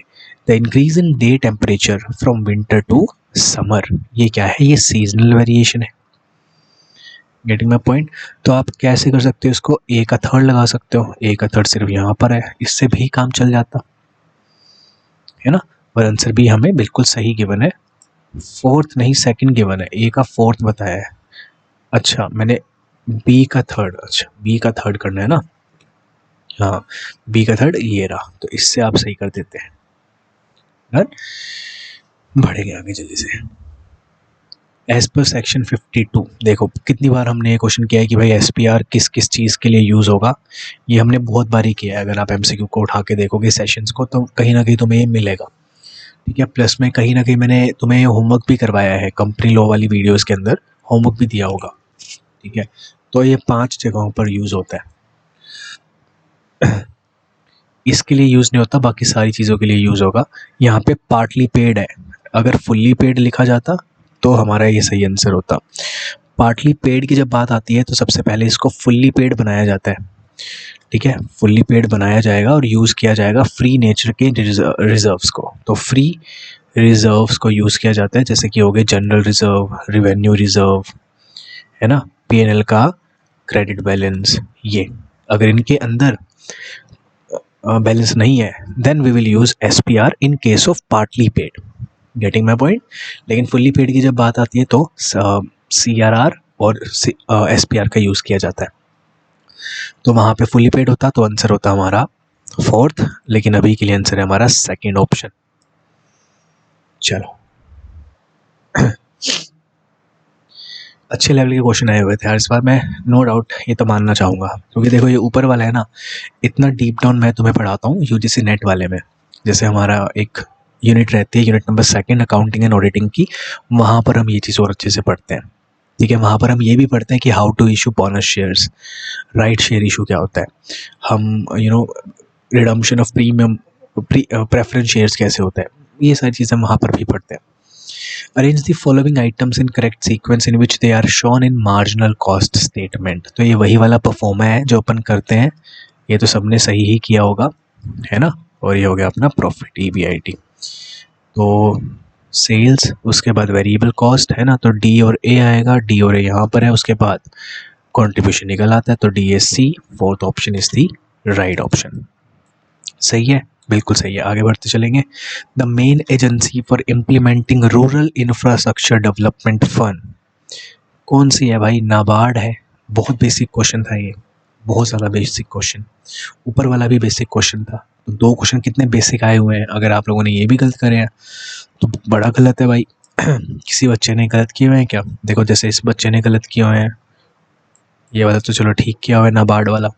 The increase in day temperature from winter to summer, ये क्या है, ये सीजनल वेरिएशन है। Getting my point. तो आप कैसे कर सकते हो इसको, ए का थर्ड लगा सकते हो, ए का थर्ड सिर्फ यहाँ पर है, इससे भी काम चल जाता है ना। और आंसर भी हमें बिल्कुल सही गिवन है, फोर्थ नहीं सेकंड गिवन है, ए का फोर्थ बताया है। अच्छा मैंने बी का थर्ड, अच्छा बी का थर्ड करना है ना, हाँ बी का थर्ड ये रहा, तो इससे आप सही कर देते हैं। बढ़ेंगे आगे जल्दी से। एज पर सेक्शन 52, देखो कितनी बार हमने ये क्वेश्चन किया है कि भाई एसपीआर किस किस चीज़ के लिए यूज़ होगा, ये हमने बहुत बार ही किया है। अगर आप एमसीक्यू को उठा के देखोगे सेशंस को तो कहीं ना कहीं तुम्हें ये मिलेगा, ठीक है। प्लस में कहीं ना कहीं मैंने तुम्हें होमवर्क भी करवाया है, कंपनी लॉ वाली वीडियोज़ के अंदर होमवर्क भी दिया होगा, ठीक है। तो ये 5 जगहों पर यूज़ होता है। इसके लिए यूज़ नहीं होता, बाकी सारी चीज़ों के लिए यूज़ होगा। यहाँ पे पार्टली पेड है, अगर फुल्ली पेड लिखा जाता तो हमारा ये सही आंसर होता। पार्टली पेड की जब बात आती है तो सबसे पहले इसको फुल्ली पेड बनाया जाता है, ठीक है। फुल्ली पेड बनाया जाएगा और यूज़ किया जाएगा फ्री नेचर के रिजर्व्स को। तो फ्री रिजर्व्स को यूज़ किया जाता है, जैसे कि हो गए जनरल रिजर्व, रिवेन्यू रिजर्व, है ना, पीएनएल का क्रेडिट बैलेंस। ये अगर इनके अंदर बैलेंस नहीं है then we will use SPR in case of partly paid. Getting my point. लेकिन फुल्ली पेड की जब बात आती है तो सीआरआर और एसपीआर का यूज़ किया जाता है। तो वहाँ पे फुल्ली पेड होता तो आंसर होता हमारा फोर्थ, लेकिन अभी के लिए आंसर है हमारा सेकंड ऑप्शन। चलो अच्छे लेवल के क्वेश्चन आए हुए थे यार इस बार, मैं नो डाउट ये तो मानना चाहूँगा, क्योंकि देखो ये ऊपर वाला है ना, इतना डीप डाउन मैं तुम्हें पढ़ाता हूँ यूजीसी नेट वाले में। जैसे हमारा एक यूनिट रहती है, unit number 2 accounting and auditing की, वहाँ पर हम ये चीज़ और अच्छे से पढ़ते हैं, ठीक है। वहाँ पर हम ये भी पढ़ते हैं कि how to issue bonus shares, right share issue क्या होता है, हम redemption of premium preference shares कैसे होता है, ये सारी चीज़ें वहाँ पर भी पढ़ते हैं। Arrange the following items in correct sequence in which they are shown in marginal cost statement. तो ये वही वाला परफॉर्मा है जो अपन करते हैं, ये तो सबने सही ही किया होगा, है ना। और ये हो गया अपना प्रॉफिट EBIT। तो सेल्स, उसके बाद वेरिएबल कॉस्ट, है ना, तो डी और ए आएगा, डी और ए यहाँ पर है, उसके बाद कंट्रीब्यूशन निकल आता है, तो DSC fourth option is the right option. सही है, बिल्कुल सही है। आगे बढ़ते चलेंगे। The main agency for implementing rural infrastructure development fund कौन सी है भाई, नाबार्ड है। बहुत बेसिक क्वेश्चन था ये, बहुत ज़्यादा बेसिक क्वेश्चन, ऊपर वाला भी बेसिक क्वेश्चन था। तो 2 क्वेश्चन कितने बेसिक आए हुए हैं, अगर आप लोगों ने ये भी गलत करे हैं तो बड़ा गलत है भाई। किसी बच्चे ने गलत किए हुए हैं क्या, देखो जैसे इस बच्चे ने गलत किए हुए हैं, ये वाला तो चलो ठीक किया हुआ है नाबार्ड वाला।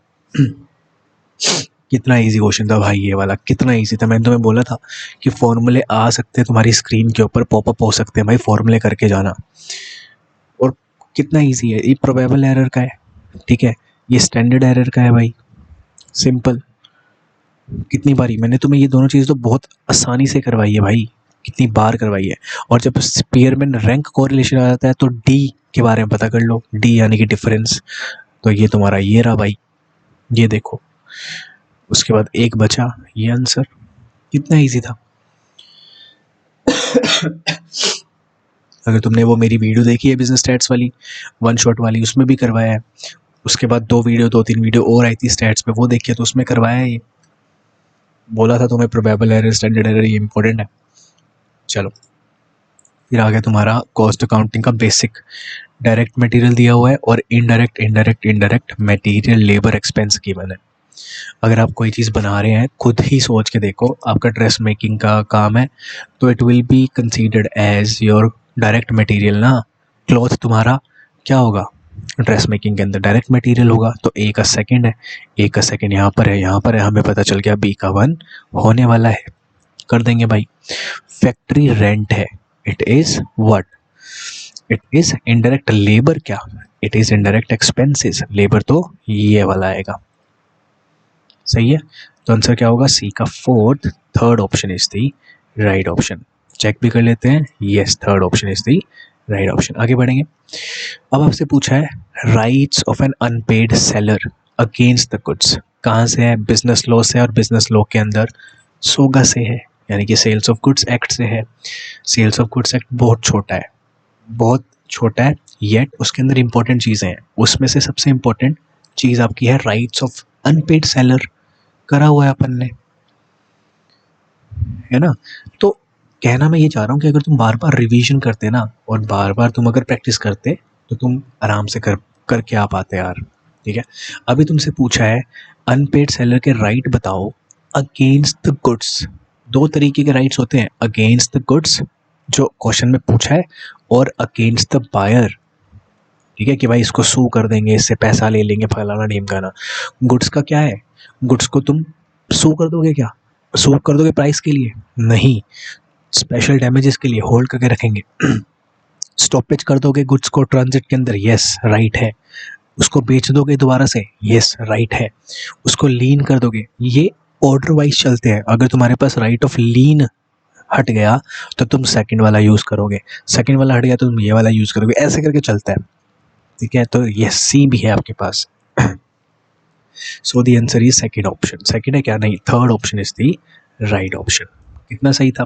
कितना इजी क्वेश्चन था भाई ये वाला, कितना इजी था। मैंने तुम्हें बोला था कि फॉर्मूले आ सकते हैं तुम्हारी स्क्रीन के ऊपर पॉपअप हो सकते हैं, भाई फॉर्मूले करके जाना। और कितना इजी है, ये प्रोबेबल एरर का है, ठीक है, ये स्टैंडर्ड एरर का है भाई, सिंपल। कितनी बारी मैंने तुम्हें ये दोनों चीज़ तो बहुत आसानी से करवाई है भाई, कितनी बार करवाई है। और जब स्पीयरमैन रैंक कोरिलेशन आ जाता है तो डी के बारे में पता कर लो, डी यानी कि डिफरेंस। तो ये तुम्हारा ये रहा भाई, ये देखो। उसके बाद एक बचा, ये आंसर कितना इजी था। अगर तुमने वो मेरी वीडियो देखी है बिजनेस स्टैट्स वाली, 1 शॉट वाली, उसमें भी करवाया है। उसके बाद 2-3 वीडियो और आई थी स्टैट्स पे, वो देखिए तो उसमें करवाया है ये। बोला था तुम्हें प्रोबेबल एरर, स्टैंडर्ड एरर, ये इंपॉर्टेंट है। चलो फिर आ गया तुम्हारा कॉस्ट अकाउंटिंग का बेसिक। डायरेक्ट मटेरियल दिया हुआ है और indirect material labour expense given है। अगर आप कोई चीज़ बना रहे हैं, खुद ही सोच के देखो, आपका ड्रेस मेकिंग का काम है तो it will be considered as your direct material ना। क्लॉथ तुम्हारा क्या होगा, ड्रेस मेकिंग के अंदर डायरेक्ट मटेरियल होगा। तो ए का सेकंड है, ए का सेकंड यहाँ पर है, यहाँ पर है, हमें पता चल गया बी का 1 होने वाला है, कर देंगे भाई। फैक्ट्री रेंट है, it is what, it is indirect labour, क्या, it is indirect expenses, labour तो ये वाला आएगा। सही है, तो आंसर क्या होगा, सी का fourth, third option is the right option. Check भी कर लेते हैं, yes third option is the right option. आगे बढ़ेंगे। अब आपसे पूछा है rights of an unpaid seller against the goods, कहाँ से है? बिजनेस लॉ से, और बिजनेस लॉ के अंदर सोगा से है, यानी कि सेल्स ऑफ गुड्स एक्ट से है। सेल्स ऑफ गुड्स एक्ट बहुत छोटा है, बहुत छोटा है, येट उसके अंदर इंपॉर्टेंट चीज़ें हैं। उसमें से सबसे इंपॉर्टेंट चीज़ आपकी है राइट्स ऑफ अनपेड सेलर, करा हुआ है अपन ने, है ना। तो कहना मैं ये चाह रहा हूँ कि अगर तुम बार बार रिवीजन करते ना, और बार बार तुम अगर प्रैक्टिस करते, तो तुम आराम से करके आ पाते यार। ठीक है, अभी तुमसे पूछा है अनपेड सेलर के राइट बताओ अगेंस्ट द गुड्स। दो तरीके के राइट्स होते हैं, अगेंस्ट द गुड्स जो क्वेश्चन में पूछा है, और अगेंस्ट द बायर। ठीक है, कि भाई इसको सू कर देंगे, इससे पैसा ले लेंगे, फलाना ढीमकाना। गुड्स का क्या है? गुड्स को तुम सू कर दोगे क्या? सू कर दोगे प्राइस के लिए? नहीं, स्पेशल डैमेजेस के लिए होल्ड करके रखेंगे। स्टॉपेज कर दोगे गुड्स को ट्रांजिट के अंदर? यस, राइट है। उसको बेच दोगे दोबारा से? यस, राइट है। उसको लीन कर दोगे? ये ऑर्डर वाइज चलते हैं। अगर तुम्हारे पास राइट ऑफ लीन हट गया तो तुम सेकंड वाला यूज़ करोगे, सेकंड वाला हट गया तो तुम ये वाला यूज़ करोगे, ऐसे करके चलता है। ठीक है, तो ये सी भी है आपके पास। So the answer is second option. Second है क्या? नहीं, third option is the right option. कितना सही था?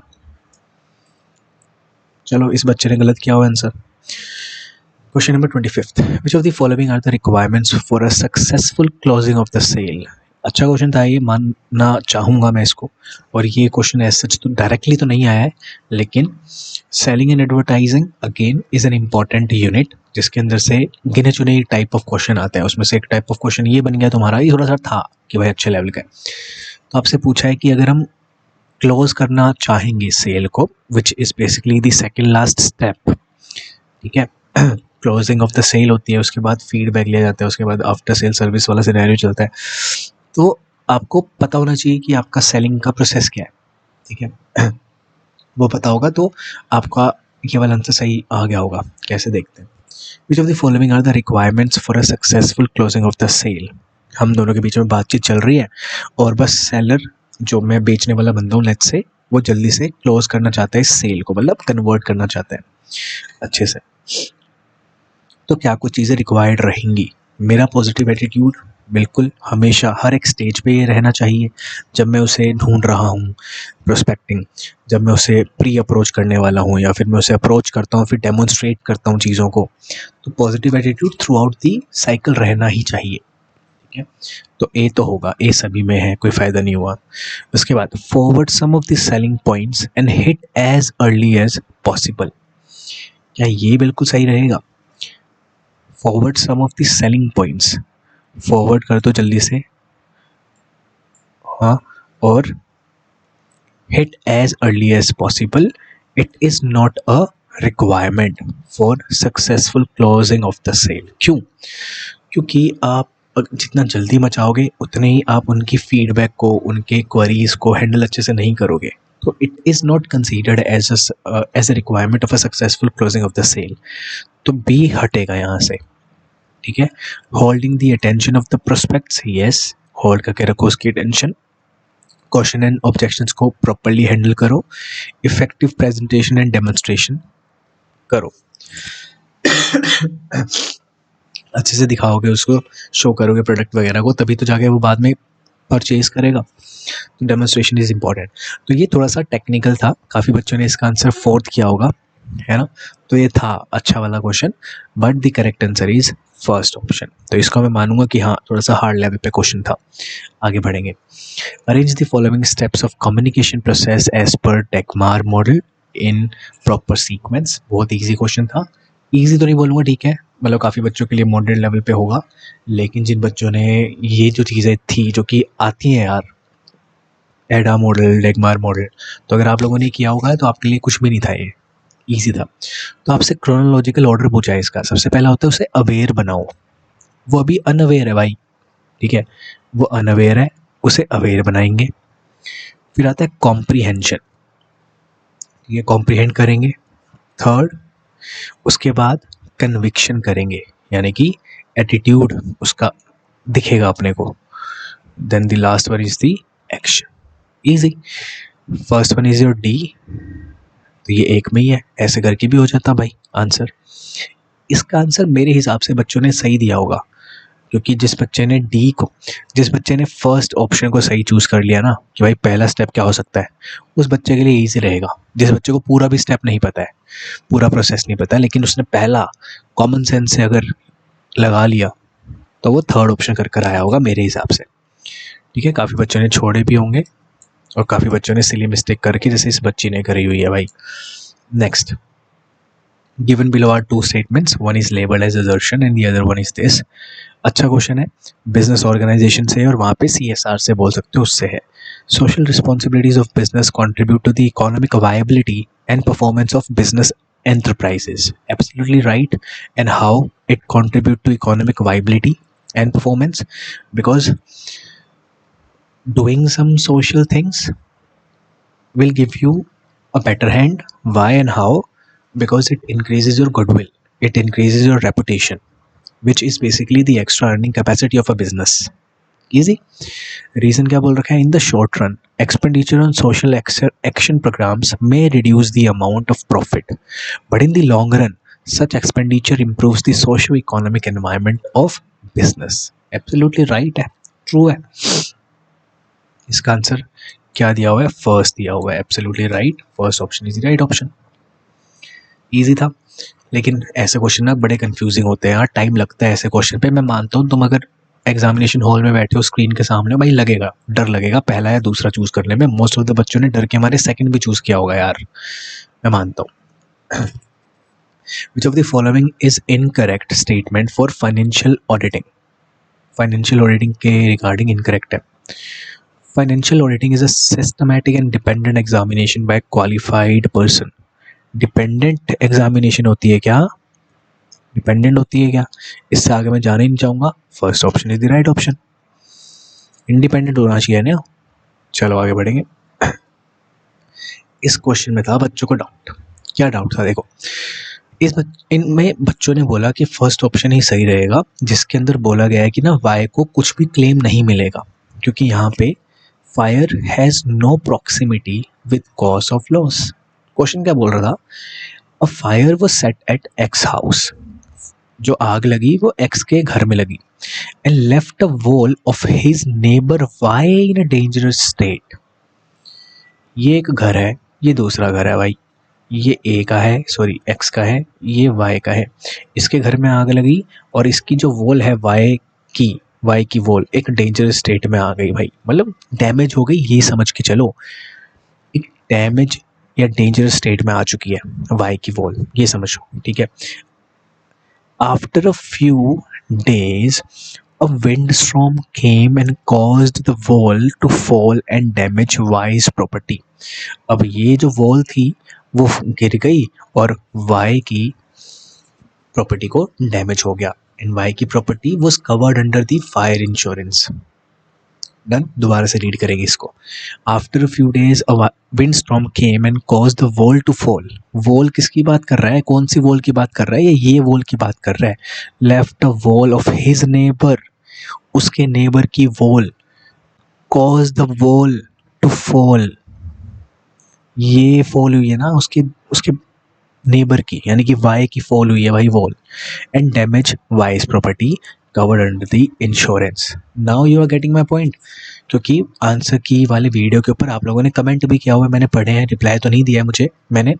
चलो, इस बच्चे ने गलत किया हुआ answer. Question number 25, which of the following are the requirements for a successful closing of the sale. अच्छा क्वेश्चन था ये, मानना चाहूँगा मैं इसको। और ये क्वेश्चन एज सच तो डायरेक्टली तो नहीं आया है, लेकिन selling and advertising again is an important unit, जिसके अंदर से गिने चुने टाइप ऑफ क्वेश्चन आते हैं। उसमें से एक टाइप ऑफ क्वेश्चन ये बन गया तुम्हारा, ये थोड़ा सा था कि भाई अच्छे लेवल का है। तो आपसे पूछा है कि अगर हम क्लोज करना चाहेंगे सेल को, which is basically the second last step. ठीक है, क्लोजिंग ऑफ द सेल होती है, उसके बाद फीडबैक लिया जाता है, उसके बाद आफ्टर सेल सर्विस वाला सिनेरियो चलता है। तो आपको पता होना चाहिए कि आपका सेलिंग का प्रोसेस क्या है। ठीक है, वो पता होगा तो आपका ये वाला आंसर सही आ गया होगा। कैसे देखते हैं? Which of the following are the requirements for a successful closing of the sale. हम दोनों के बीच में बातचीत चल रही है, और बस सेलर जो मैं बेचने वाला बंदा हूँ, लेट्स से, वो जल्दी से क्लोज करना चाहता है इस सेल को, मतलब कन्वर्ट करना चाहता है अच्छे से। तो क्या कुछ चीज़ें रिक्वायर्ड रहेंगी? मेरा पॉजिटिव एटीट्यूड बिल्कुल हमेशा हर एक स्टेज पे ये रहना चाहिए। जब मैं उसे ढूंढ रहा हूँ, प्रोस्पेक्टिंग, जब मैं उसे प्री अप्रोच करने वाला हूँ, या फिर मैं उसे अप्रोच करता हूँ, फिर डेमोन्स्ट्रेट करता हूँ चीज़ों को, तो positive attitude through out the cycle रहना ही चाहिए। ठीक है, तो ए तो होगा, ए सभी में है, कोई फ़ायदा नहीं हुआ। उसके बाद forward some of the selling points and hit as early as possible. क्या ये बिल्कुल सही रहेगा? Forward some of the selling points, forward कर दो जल्दी से, हाँ, और hit as early as possible. It is not a requirement for successful closing of the sale. क्यों? क्योंकि आप जितना जल्दी मचाओगे उतने ही आप उनकी फीडबैक को, उनके क्वेरीज को हैंडल अच्छे से नहीं करोगे। तो it is not considered as a requirement of a successful closing of the sale. तो बी हटेगा यहाँ से। ठीक है, holding the attention of the prospects, yes, hold करके रखो उसकी अटेंशन। क्वेश्चन एंड ऑब्जेक्शंस को प्रॉपर्ली हैंडल करो। इफेक्टिव प्रेजेंटेशन एंड डेमोन्स्ट्रेशन करो। अच्छे से दिखाओगे उसको, शो करोगे प्रोडक्ट वगैरह को, तभी तो जाके वो बाद में परचेज करेगा। तो डेमोन्स्ट्रेशन इज़ इम्पॉर्टेंट। तो ये थोड़ा सा टेक्निकल था, काफ़ी बच्चों ने इसका आंसर फोर्थ किया होगा, है ना। तो ये था अच्छा वाला question, but the correct answer is first option. तो इसको मैं मानूंगा कि हाँ, थोड़ा सा हार्ड लेवल पे क्वेश्चन था। आगे बढ़ेंगे। Arrange the following steps of communication process as per Dekmar model in proper sequence. बहुत ईजी क्वेश्चन था, ईजी तो नहीं बोलूँगा, ठीक है, मतलब काफ़ी बच्चों के लिए मॉडरेट लेवल पे होगा, लेकिन जिन बच्चों ने ये जो चीज़ें थी जो कि आती हैं यार, एडा मॉडल, डेकमार मॉडल, तो अगर आप लोगों ने किया होगा तो आपके लिए कुछ भी नहीं था, ये ईजी था। तो आपसे क्रोनोलॉजिकल ऑर्डर पूछा है इसका। सबसे पहला होता है उसे अवेयर बनाओ। वो अभी अनअवेयर है भाई, ठीक है, वो अनअवेयर है, उसे अवेयर बनाएंगे। फिर आता है कॉम्प्रीहेंशन, ये कॉम्प्रीहेंड करेंगे। थर्ड, उसके बाद कन्विक्शन करेंगे, यानी कि एटीट्यूड उसका दिखेगा अपने को। Then the last one is the action. Easy. First one is your D, तो ये एक में ही है, ऐसे करके भी हो जाता भाई आंसर। इसका आंसर मेरे हिसाब से बच्चों ने सही दिया होगा, क्योंकि जिस बच्चे ने फर्स्ट ऑप्शन को सही चूज़ कर लिया ना कि भाई पहला स्टेप क्या हो सकता है, उस बच्चे के लिए ईजी रहेगा। जिस बच्चे को पूरा भी स्टेप नहीं पता है, पूरा प्रोसेस नहीं पता है, लेकिन उसने पहला कॉमन सेंस से अगर लगा लिया तो वो थर्ड ऑप्शन कर आया होगा मेरे हिसाब से। ठीक है, काफ़ी बच्चों ने छोड़े भी होंगे और काफ़ी बच्चों ने सिली मिस्टेक करके, जैसे इस बच्ची ने करी हुई है भाई। Next, given below are two statements, one is labelled as assertion and the other one is this. अच्छा क्वेश्चन है, बिजनेस ऑर्गेनाइजेशन से है और वहाँ पे CSR से बोल सकते हो, उससे है। Social responsibilities of business contribute to the economic viability and performance of business enterprises. Absolutely right. And how it contribute to economic viability and performance? Because doing some social things will give you a better hand. Why and how? Because it increases your goodwill, it increases your reputation, which is basically the extra earning capacity of a business. Easy. Reason क्या बोल रखा है, in the short run expenditure on social action programs may reduce the amount of profit, but in the long run such expenditure improves the socio-economic environment of business. Absolutely right है, true है। इसका answer क्या दिया हुआ है, first दिया हुआ है। Absolutely right, first option is the right option. Easy था, लेकिन ऐसे क्वेश्चन ना बड़े कंफ्यूजिंग होते हैं यार, टाइम लगता है ऐसे क्वेश्चन पे। मैं मानता हूँ तुम अगर एग्जामिनेशन हॉल में बैठे हो स्क्रीन के सामने, भाई लगेगा, डर लगेगा पहला या दूसरा चूज़ करने में। मोस्ट ऑफ द बच्चों ने डर के हमारे सेकंड भी चूज़ किया होगा यार, मैं मानता हूँ। विच of the following is incorrect statement for financial auditing? Financial auditing के रिगार्डिंग इनकरेक्ट है। Financial auditing is a systematic and dependent examination by qualified person. Dependent examination होती है क्या? डिपेंडेंट होती है क्या? इससे आगे मैं जाने नहीं चाहूँगा। First option is the right option. Independent होना चाहिए ना। चलो आगे बढ़ेंगे। इस क्वेश्चन में था बच्चों को डाउट। क्या डाउट था? देखो, इनमें बच्चों ने बोला कि फर्स्ट ऑप्शन ही सही रहेगा, जिसके अंदर बोला गया है कि ना वाई को कुछ भी क्लेम नहीं मिलेगा, क्योंकि यहाँ पे fire has no proximity with cause of loss. Question क्या बोल रहा था? A fire was set at X house, जो आग लगी वो एक्स के घर में लगी, and left a wall of his neighbour Y in a dangerous state. ये एक घर है, ये दूसरा घर है भाई, ये ए का है, सॉरी एक्स का है, ये वाई का है। इसके घर में आग लगी और इसकी जो वॉल है वाई की वॉल एक डेंजरस स्टेट में आ गई भाई, मतलब डैमेज हो गई, ये समझ के चलो। एक डैमेज या डेंजरस स्टेट में आ चुकी है वाई की वॉल, ये समझो, ठीक है। After a few days a windstorm came and caused the wall to fall and damage Y's property. अब ये जो वॉल थी वो गिर गई और वाई की प्रॉपर्टी को डैमेज हो गया, एंड वाई की property was covered under the fire insurance. Done, दोबारा से रीड करेंगे इसको। After a few days a wind storm came and cause the wall to fall. Wall किसकी बात कर रहा है? कौन सी वॉल की बात कर रहा है? ये वॉल की बात कर रहा है। Left a wall of his neighbour, उसके नेबर की wall, cause the wall to fall, ये फॉल हुई है ना उसके नेबर की, यानी कि वाई की फॉल हुई है भाई wall, and damage Y's property covered under the insurance. Now you are getting my point. क्योंकि आंसर की वाले वीडियो के ऊपर आप लोगों ने कमेंट भी किया हुआ है, मैंने पढ़े हैं, रिप्लाई तो नहीं दिया है मुझे, मैंने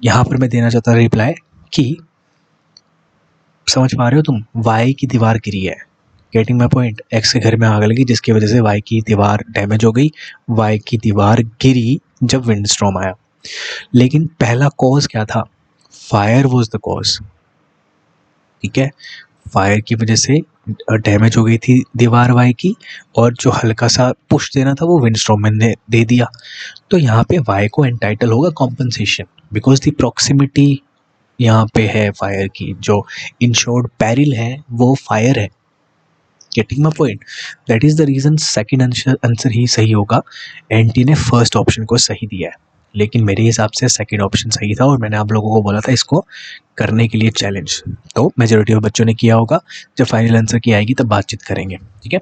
यहाँ पर मैं देना चाहता रिप्लाई कि समझ पा रहे हो तुम, वाई की दीवार गिरी है, गेटिंग माई पॉइंट। एक्स के घर में आग लगी जिसकी वजह से वाई की दीवार डैमेज हो गई, वाई की दीवार गिरी जब विंड स्टॉर्म आया। लेकिन पहला कॉज क्या था? फायर वॉज द कॉज, ठीक है। फायर की वजह से डैमेज हो गई थी दीवार वाई की, और जो हल्का सा पुश देना था वो विंड स्टॉर्म ने दे दिया। तो यहाँ पे वाई को एंटाइटल होगा कॉम्पनसेशन, बिकॉज दी प्रॉक्सिमिटी यहाँ पे है फायर की, जो इंश्योर्ड पैरिल है वो फायर है। Getting my point, that is the reason second answer ही सही होगा। एंटी ने फर्स्ट ऑप्शन को सही दिया है, लेकिन मेरे हिसाब से सेकंड ऑप्शन सही था, और मैंने आप लोगों को बोला था इसको करने के लिए चैलेंज, तो मेजोरिटी ऑफ बच्चों ने किया होगा। जब फाइनल आंसर की आएगी तब बातचीत करेंगे, ठीक है।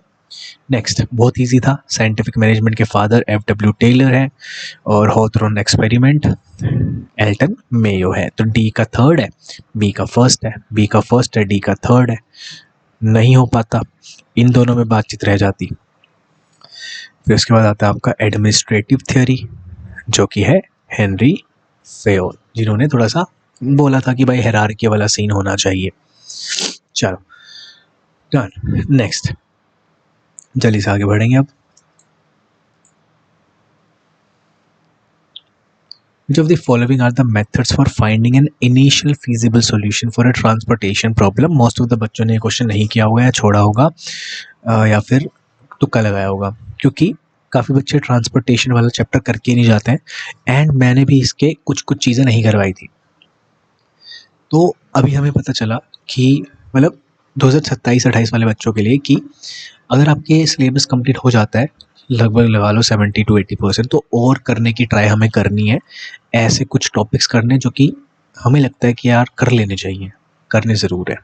नेक्स्ट बहुत ईजी था, साइंटिफिक मैनेजमेंट के फादर FW टेलर हैं, और हॉथरॉन एक्सपेरिमेंट एल्टन मेयो है। तो डी का थर्ड है, बी का फर्स्ट है, बी का फर्स्ट है, डी का थर्ड है। नहीं हो पाता, इन दोनों में बातचीत रह जाती। फिर उसके बाद आता है आपका एडमिनिस्ट्रेटिव थ्योरी, जो कि है हेनरी फेयोल, जिन्होंने थोड़ा सा बोला था कि भाई हायरार्की वाला सीन होना चाहिए। चलो डन, नेक्स्ट जल्दी से आगे बढ़ेंगे अब। Which of the following are the methods for finding an initial feasible solution for a transportation problem? Most of the बच्चों ने ये क्वेश्चन नहीं किया होगा या छोड़ा होगा या फिर तुक्का लगाया होगा, क्योंकि काफ़ी बच्चे ट्रांसपोर्टेशन वाला चैप्टर करके नहीं जाते हैं एंड मैंने भी इसके कुछ कुछ चीज़ें नहीं करवाई थी। तो अभी हमें पता चला कि मतलब 2027-28 वाले बच्चों के लिए कि अगर आपके सिलेबस कंप्लीट हो जाता है लगभग लगा लो 70 to 80%, तो और करने की ट्राई हमें करनी है। ऐसे कुछ टॉपिक्स करने जो कि हमें लगता है कि यार कर लेने चाहिए, करने ज़रूर है।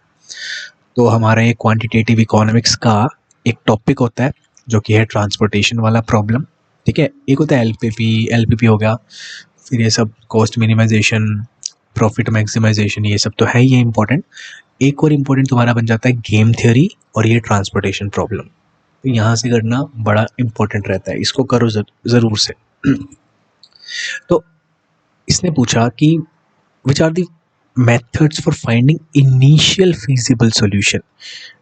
तो हमारा ये क्वांटिटेटिव इकोनॉमिक्स का एक टॉपिक होता है जो कि है ट्रांसपोर्टेशन वाला प्रॉब्लम, ठीक है। एक होता है एलपीपी हो गया, फिर ये सब कॉस्ट मिनिमाइजेशन, प्रॉफिट मैक्सिमाइजेशन, ये सब तो है ही इम्पोर्टेंट। एक और इम्पोर्टेंट तुम्हारा बन जाता है गेम थ्योरी और ये ट्रांसपोर्टेशन प्रॉब्लम। तो यहाँ से करना बड़ा इम्पोर्टेंट रहता है, इसको करो ज़रूर से। तो इसने पूछा कि which are the methods for finding initial feasible solution.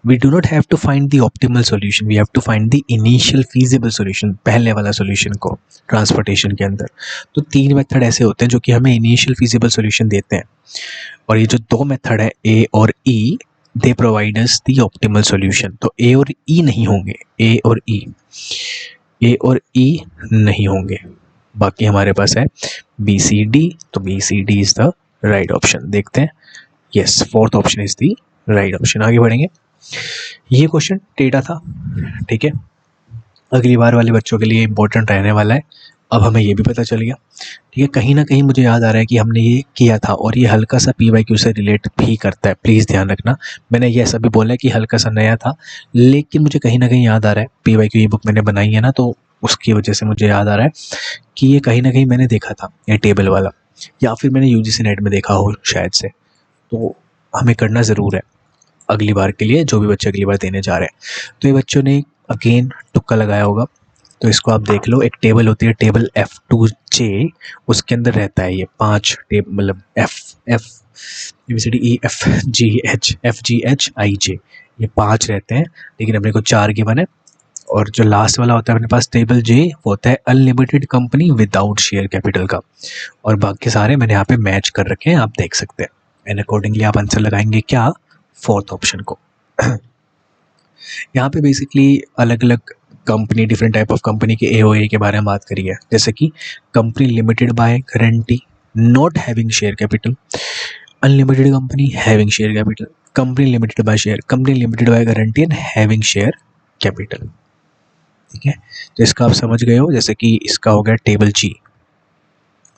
We do not have to find the optimal solution, we have to find the initial feasible solution, पहले वाला solution को ट्रांसपोर्टेशन के अंदर। तो 3 मेथड ऐसे होते हैं जो कि हमें इनिशियल feasible solution देते हैं, और ये जो 2 मेथड है ए और E, they provide us the optimal solution. तो ए और ई नहीं होंगे, ए और ई नहीं होंगे। बाकी हमारे पास है बी सी डी, तो B C D is the right option. देखते हैं, yes, fourth option is the right option. आगे बढ़ेंगे। ये क्वेश्चन टेढ़ा था, ठीक है, अगली बार वाले बच्चों के लिए इंपॉर्टेंट रहने वाला है। अब हमें ये भी पता चल गया, ठीक है। कहीं ना कहीं मुझे याद आ रहा है कि हमने ये किया था और ये हल्का सा PYQ से रिलेट भी करता है, प्लीज़ ध्यान रखना। मैंने ये ऐसा भी बोला है कि हल्का सा नया था, लेकिन मुझे कहीं ना कहीं याद आ रहा है, PYQ ये बुक मैंने बनाई है ना, तो उसकी वजह से मुझे याद आ रहा है कि ये कहीं ना कहीं मैंने देखा था ये टेबल वाला, या फिर मैंने UGC नेट में देखा हो शायद से। तो हमें करना ज़रूर है अगली बार के लिए, जो भी बच्चे अगली बार देने जा रहे हैं। तो ये बच्चों ने अगेन तुक्का लगाया होगा, तो इसको आप देख लो। एक टेबल होती है टेबल F2J, उसके अंदर रहता है ये 5 टेबल, मतलब F FGH ये 5 रहते हैं, लेकिन अपने को 4 गिवन है। और जो लास्ट वाला होता है अपने पास टेबल J, वो होता है unlimited company without share capital का। और बाकी सारे मैंने यहाँ पे मैच कर रखे हैं, आप देख सकते हैं। एंड अकॉर्डिंगली आप आंसर लगाएंगे क्या, फोर्थ ऑप्शन को। यहाँ पे बेसिकली अलग अलग company, different type of company के AOA के बारे में बात करी है, जैसे कि company limited by guarantee, not having share capital, unlimited company having share capital, company limited by share, company limited by guarantee and having share capital, ठीक है। तो इसका आप समझ गए हो, जैसे कि इसका हो गया टेबल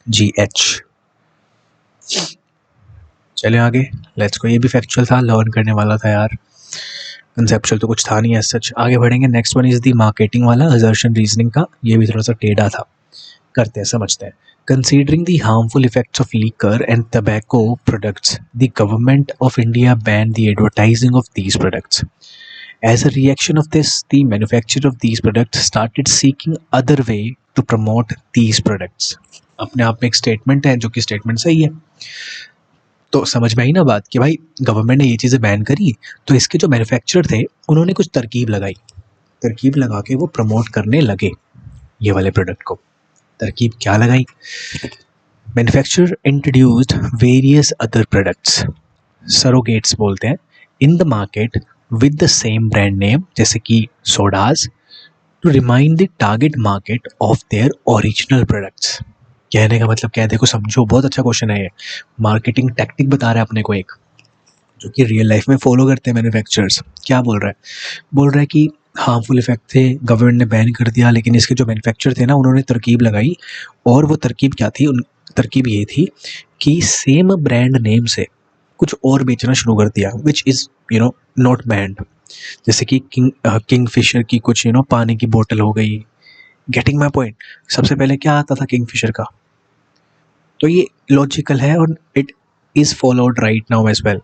GH। चले आगे, लेट्स गो। ये भी फैक्चुअल था, लर्न करने वाला था यार, कंसेप्चुअल तो कुछ था नहीं एज सच। आगे बढ़ेंगे। Next one is the marketing वाला, असर्शन रीजनिंग का। ये भी थोड़ा सा टेढ़ा था, करते हैं, समझते हैं। Considering the harmful effects of liquor and tobacco products, the government of India ban the advertising of these products. As a reaction of this, the manufacturer of these products started seeking other way to promote these products. अपने आप में एक statement है जो कि statement सही है। तो समझ में आई ना बात कि भाई गवर्नमेंट ने ये चीज़ें बैन करी, तो इसके जो मैन्युफैक्चरर थे उन्होंने कुछ तरकीब लगाई, तरकीब लगा के वो प्रमोट करने लगे ये वाले प्रोडक्ट को। तरकीब क्या लगाई? Manufacturer introduced various other products, surrogates बोलते हैं, in the market with the same brand name, जैसे कि sodas, to remind the target market of their original products. कहने का मतलब क्या है, देखो समझो, बहुत अच्छा क्वेश्चन है ये। मार्केटिंग टैक्टिक बता रहा है अपने को एक, जो कि रियल लाइफ में फॉलो करते हैं मैन्युफैक्चरर्स। क्या बोल रहा है? बोल रहा है कि हार्मफुल इफेक्ट थे, गवर्नमेंट ने बैन कर दिया, लेकिन इसके जो मैन्युफैक्चरर थे ना, उन्होंने तरकीब लगाई। और वो तरकीब क्या थी? तरकीब ये थी कि सेम ब्रांड नेम से कुछ और बेचना शुरू कर दिया, विच इज़ नॉट बैंड। जैसे कि किंगफिशर की कुछ पानी की बोतल हो गई। Getting my point? सबसे पहले क्या आता था किंगफिशर का? तो ये लॉजिकल है और it is followed right now as well,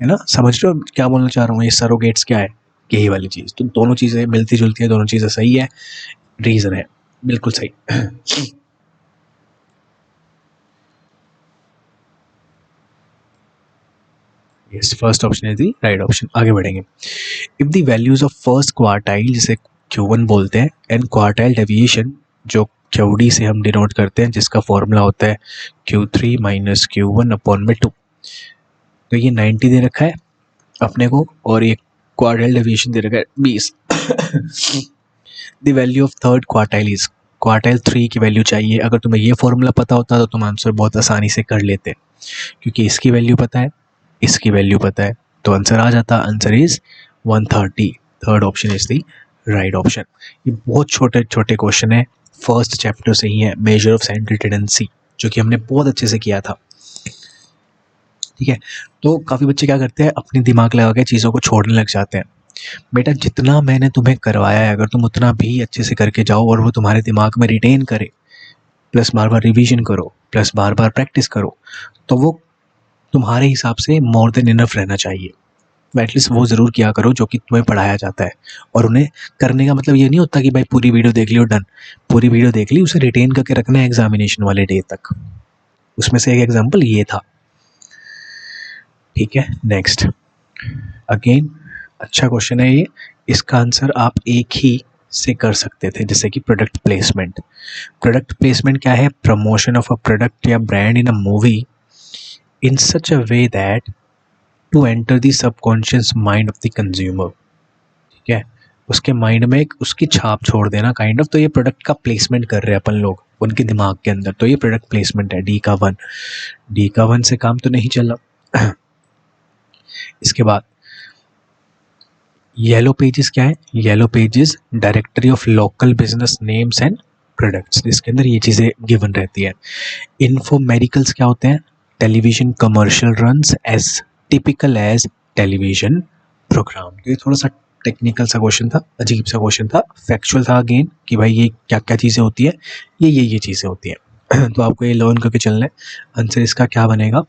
है ना। समझ रहे हो क्या बोलना चाह रहा हूँ, ये सरोगेट्स क्या है, यही वाली चीज़। तो दोनों चीज़ें मिलती जुलती है, दोनों चीज़ें सही है, रीज़न है बिल्कुल सही। Yes, first option is the right option. आगे बढ़ेंगे। If the values of first quartile, जिसे Q1 बोलते हैं, एंड क्वार्टाइल डेविएशन जो QD से हम डिनोट करते हैं, जिसका फॉर्मूला होता है Q3 माइनस Q1 अपॉन में 2। तो ये 90 दे रखा है अपने को, और ये क्वार्टाइल डेविएशन दे रखा है 20। The value of third quartile is, quartile 3 की वैल्यू चाहिए। अगर तुम्हें ये फॉर्मूला पता होता तो तुम आंसर बहुत आसानी से कर लेते, क्योंकि इसकी वैल्यू पता है, इसकी वैल्यू पता है, तो आंसर आ जाता। Answer is 130। Third option is the right option. ये बहुत छोटे छोटे क्वेश्चन है, फर्स्ट चैप्टर से ही है, मेजर ऑफ सेंट्रल टेंडेंसी, जो कि हमने बहुत अच्छे से किया था। ठीक है, तो काफ़ी बच्चे क्या करते हैं, अपने दिमाग लगा के चीज़ों को छोड़ने लग जाते हैं। बेटा जितना मैंने तुम्हें करवाया है, अगर तुम उतना भी अच्छे से करके जाओ और वो तुम्हारे दिमाग में रिटेन करे, प्लस बार बार रिवीजन करो, प्लस बार बार प्रैक्टिस करो, तो वो तुम्हारे हिसाब से मोर देन इनफ रहना चाहिए। एटलीस्ट वो ज़रूर किया करो जो कि तुम्हें पढ़ाया जाता है। और उन्हें करने का मतलब ये नहीं होता कि भाई पूरी वीडियो देख ली और डन। पूरी वीडियो देख ली, उसे रिटेन करके रखना है एग्जामिनेशन वाले डे तक। उसमें से एक एग्जाम्पल ये था। ठीक है, नेक्स्ट। अगेन अच्छा क्वेश्चन है ये। इसका आंसर आप एक ही से कर सकते थे, जैसे कि प्रोडक्ट प्लेसमेंट। प्रोडक्ट प्लेसमेंट क्या है? प्रमोशन ऑफ अ प्रोडक्ट या brand in a movie in such a way that to enter the subconscious mind of the consumer। ठीक है, उसके माइंड में एक उसकी छाप छोड़ देना काइंड ऑफ। तो ये प्रोडक्ट का प्लेसमेंट कर रहे हैं अपन लोग उनके दिमाग के अंदर, तो ये प्रोडक्ट प्लेसमेंट है। डी का 1, डी का 1 से काम तो नहीं चला। इसके बाद येलो पेजेस क्या है? Yellow pages directory of local business names and products, जिसके अंदर ये चीज़ें गिवन रहती है। इन्फोमेरिकल्स क्या होते हैं? Television commercial runs as typical as television programme. तो ये थोड़ा सा टेक्निकल सा क्वेश्चन था, अजीब सा क्वेश्चन था, फैक्चुअल था अगेन कि भाई ये क्या क्या चीज़ें होती है, ये चीज़ें होती हैं। तो आपको ये लर्न करके चलना है। आंसर इसका क्या बनेगा?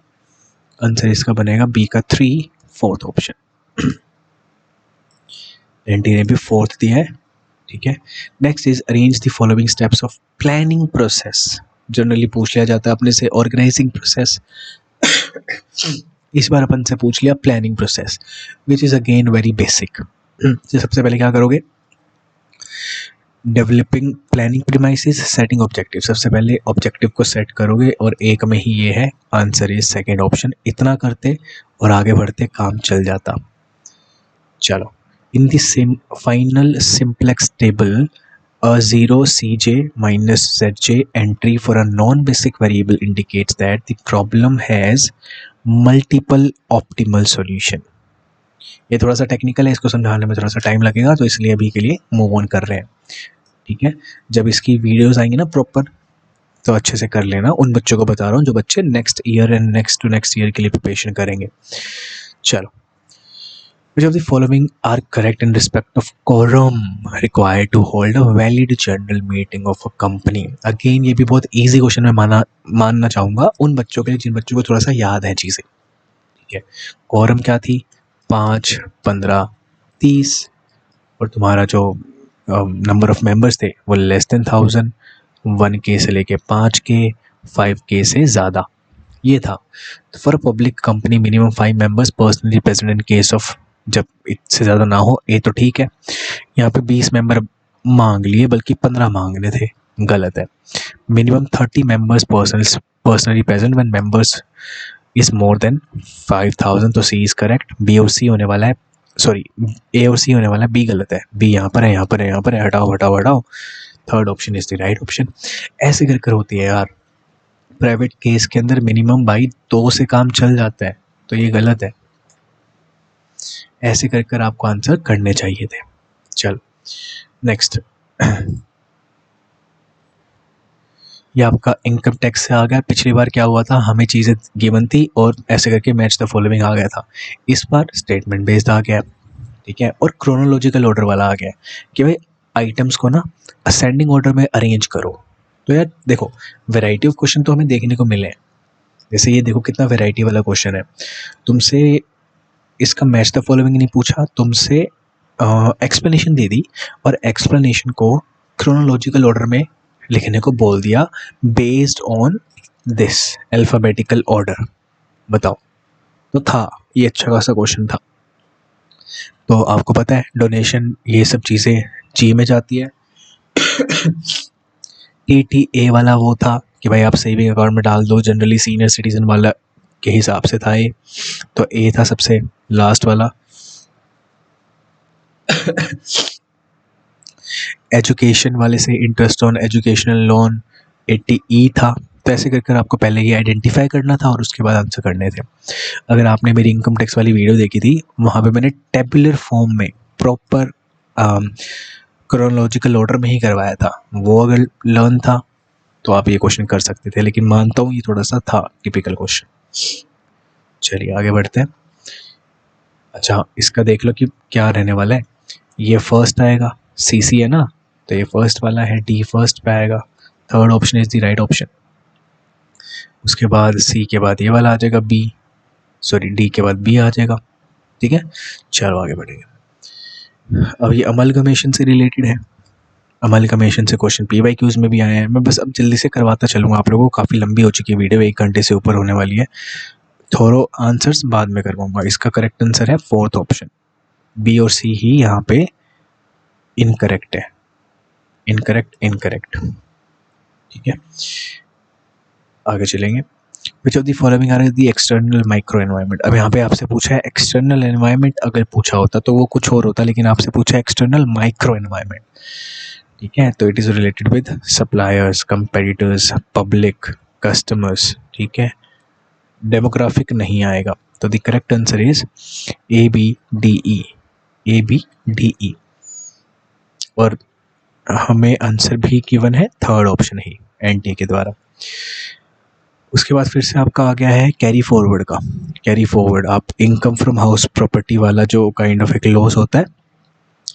आंसर इसका बनेगा बी का 3, फोर्थ ऑप्शन। एनटी ने भी फोर्थ दिया है। ठीक है, next is arrange the following steps of planning process. Generally पूछ लिया जाता है अपने से ऑर्गेनाइजिंग प्रोसेस। इस बार अपन से पूछ लिया planning process, which is again very basic. सबसे पहले क्या करोगे? Developing planning premises, setting objective. सबसे पहले ऑब्जेक्टिव को सेट करोगे और एक में ही ये है। Answer is second option. इतना करते और आगे बढ़ते काम चल जाता। चलो, in the final simplex table, a 0 Cj minus Zj entry for a non-basic variable indicates that the problem has multiple optimal solution। ये थोड़ा सा टेक्निकल है, इसको समझाने में थोड़ा सा टाइम लगेगा, तो इसलिए अभी के लिए मूव ऑन कर रहे हैं। ठीक है, जब इसकी वीडियोस आएंगी ना प्रॉपर, तो अच्छे से कर लेना। उन बच्चों को बता रहा हूँ जो बच्चे next year and next to next year के लिए प्रिपरेशन करेंगे। चलो, which of the following are correct in respect of quorum required to hold a valid general meeting of a company। Again ये भी बहुत इजी क्वेश्चन मैं मानना चाहूँगा उन बच्चों के लिए जिन बच्चों को थोड़ा सा याद है चीज़ें। ठीक है, quorum क्या थी? 5, 15, 30, और तुम्हारा जो नंबर ऑफ मेंबर्स थे वो लेस देन 1000, 1K से लेके 5K, 5K से ज़्यादा, ये था। For public company minimum 5 members personally present in case of, जब इससे ज़्यादा ना हो, ये तो ठीक है। यहाँ पे 20 मेंबर मांग लिए, बल्कि 15 मांगने थे, गलत है। Minimum 30 members personally present when members is more than 5000, तो सी इज करेक्ट। बी और सी होने वाला है, सॉरी ए और सी होने वाला है, बी गलत है। बी यहाँ पर है, यहाँ पर है, यहाँ पर है, हटाओ हटाओ हटाओ। Third option is the right option. ऐसे कर होती है यार, प्राइवेट केस के अंदर मिनिमम भाई 2 से काम चल जाता है, तो ये गलत है। ऐसे कर आपको आंसर करने चाहिए थे। चल नेक्स्ट, ये आपका इनकम टैक्स से आ गया। पिछली बार क्या हुआ था, हमें चीज़ें गिवन थी और ऐसे करके मैच द फॉलोइंग आ गया था। इस बार स्टेटमेंट बेस्ड आ गया। ठीक है, और क्रोनोलॉजिकल ऑर्डर वाला आ गया कि भाई आइटम्स को ना असेंडिंग ऑर्डर में अरेंज करो। तो यार देखो, वैरायटी ऑफ क्वेश्चन तो हमें देखने को मिले हैं। जैसे ये देखो कितना वैरायटी वाला क्वेश्चन है। तुमसे इसका मैच द फॉलोइंग नहीं पूछा, तुमसे एक्सप्लेनेशन दे दी और एक्सप्लेनेशन को क्रोनोलॉजिकल ऑर्डर में लिखने को बोल दिया based on this alphabetical order. बताओ, तो था ये अच्छा खासा क्वेश्चन था। तो आपको पता है डोनेशन ये सब चीज़ें जी में जाती है। TTA वाला वो था कि भाई आप सेविंग अकाउंट में डाल दो, जनरली सीनियर सिटीजन वाला के हिसाब से था ये। तो ए था सबसे लास्ट वाला। एजुकेशन वाले से interest on educational loan 80E था। तो ऐसे कर कर आपको पहले ये आइडेंटिफाई करना था और उसके बाद आंसर करने थे। अगर आपने मेरी इनकम टैक्स वाली वीडियो देखी थी, वहाँ पे मैंने टेबुलर फॉर्म में प्रॉपर क्रोनोलॉजिकल ऑर्डर में ही करवाया था। वो अगर लर्न था तो आप ये क्वेश्चन कर सकते थे, लेकिन मानता हूँ ये थोड़ा सा था टिपिकल क्वेश्चन। चलिए आगे बढ़ते हैं। अच्छा, इसका देख लो कि क्या रहने वाला है। ये फर्स्ट आएगा, CC है ना, तो ये फर्स्ट वाला है, D फर्स्ट पे आएगा, third option is the right option. उसके बाद C के बाद ये वाला आ जाएगा B, सॉरी D के बाद B आ जाएगा। ठीक है, चलो आगे बढ़ेंगे। अब ये अमलगमेशन से रिलेटेड है। अमलगमेशन से क्वेश्चन PYQs में भी आए हैं। मैं बस अब जल्दी से करवाता चलूँगा आप लोगों को, काफ़ी लंबी हो चुकी है वीडियो, 1 घंटे से ऊपर होने वाली है। थोरो आंसर्स बाद में करवाऊंगा। इसका करेक्ट आंसर है फोर्थ ऑप्शन, B और C ही यहाँ पे इनकरेक्ट है। इनकरेक्ट। ठीक है, आगे चलेंगे। Which of the following are the external micro environment. अब यहाँ पे आपसे पूछा है एक्सटर्नल एनवायरनमेंट, अगर पूछा होता तो वो कुछ और होता, लेकिन आपसे पूछा है एक्सटर्नल माइक्रो एनवायरनमेंट। ठीक है, तो it is related with suppliers, competitors, public, customers. ठीक है, डेमोग्राफिक नहीं आएगा। तो the correct answer is ABDE। और हमें आंसर भी गिवन है थर्ड ऑप्शन ही, NTA के द्वारा। उसके बाद फिर से आपका आ गया है कैरी फॉरवर्ड का। कैरी फॉरवर्ड आप इनकम फ्रॉम हाउस प्रॉपर्टी वाला जो काइंड ऑफ एक लॉस होता है,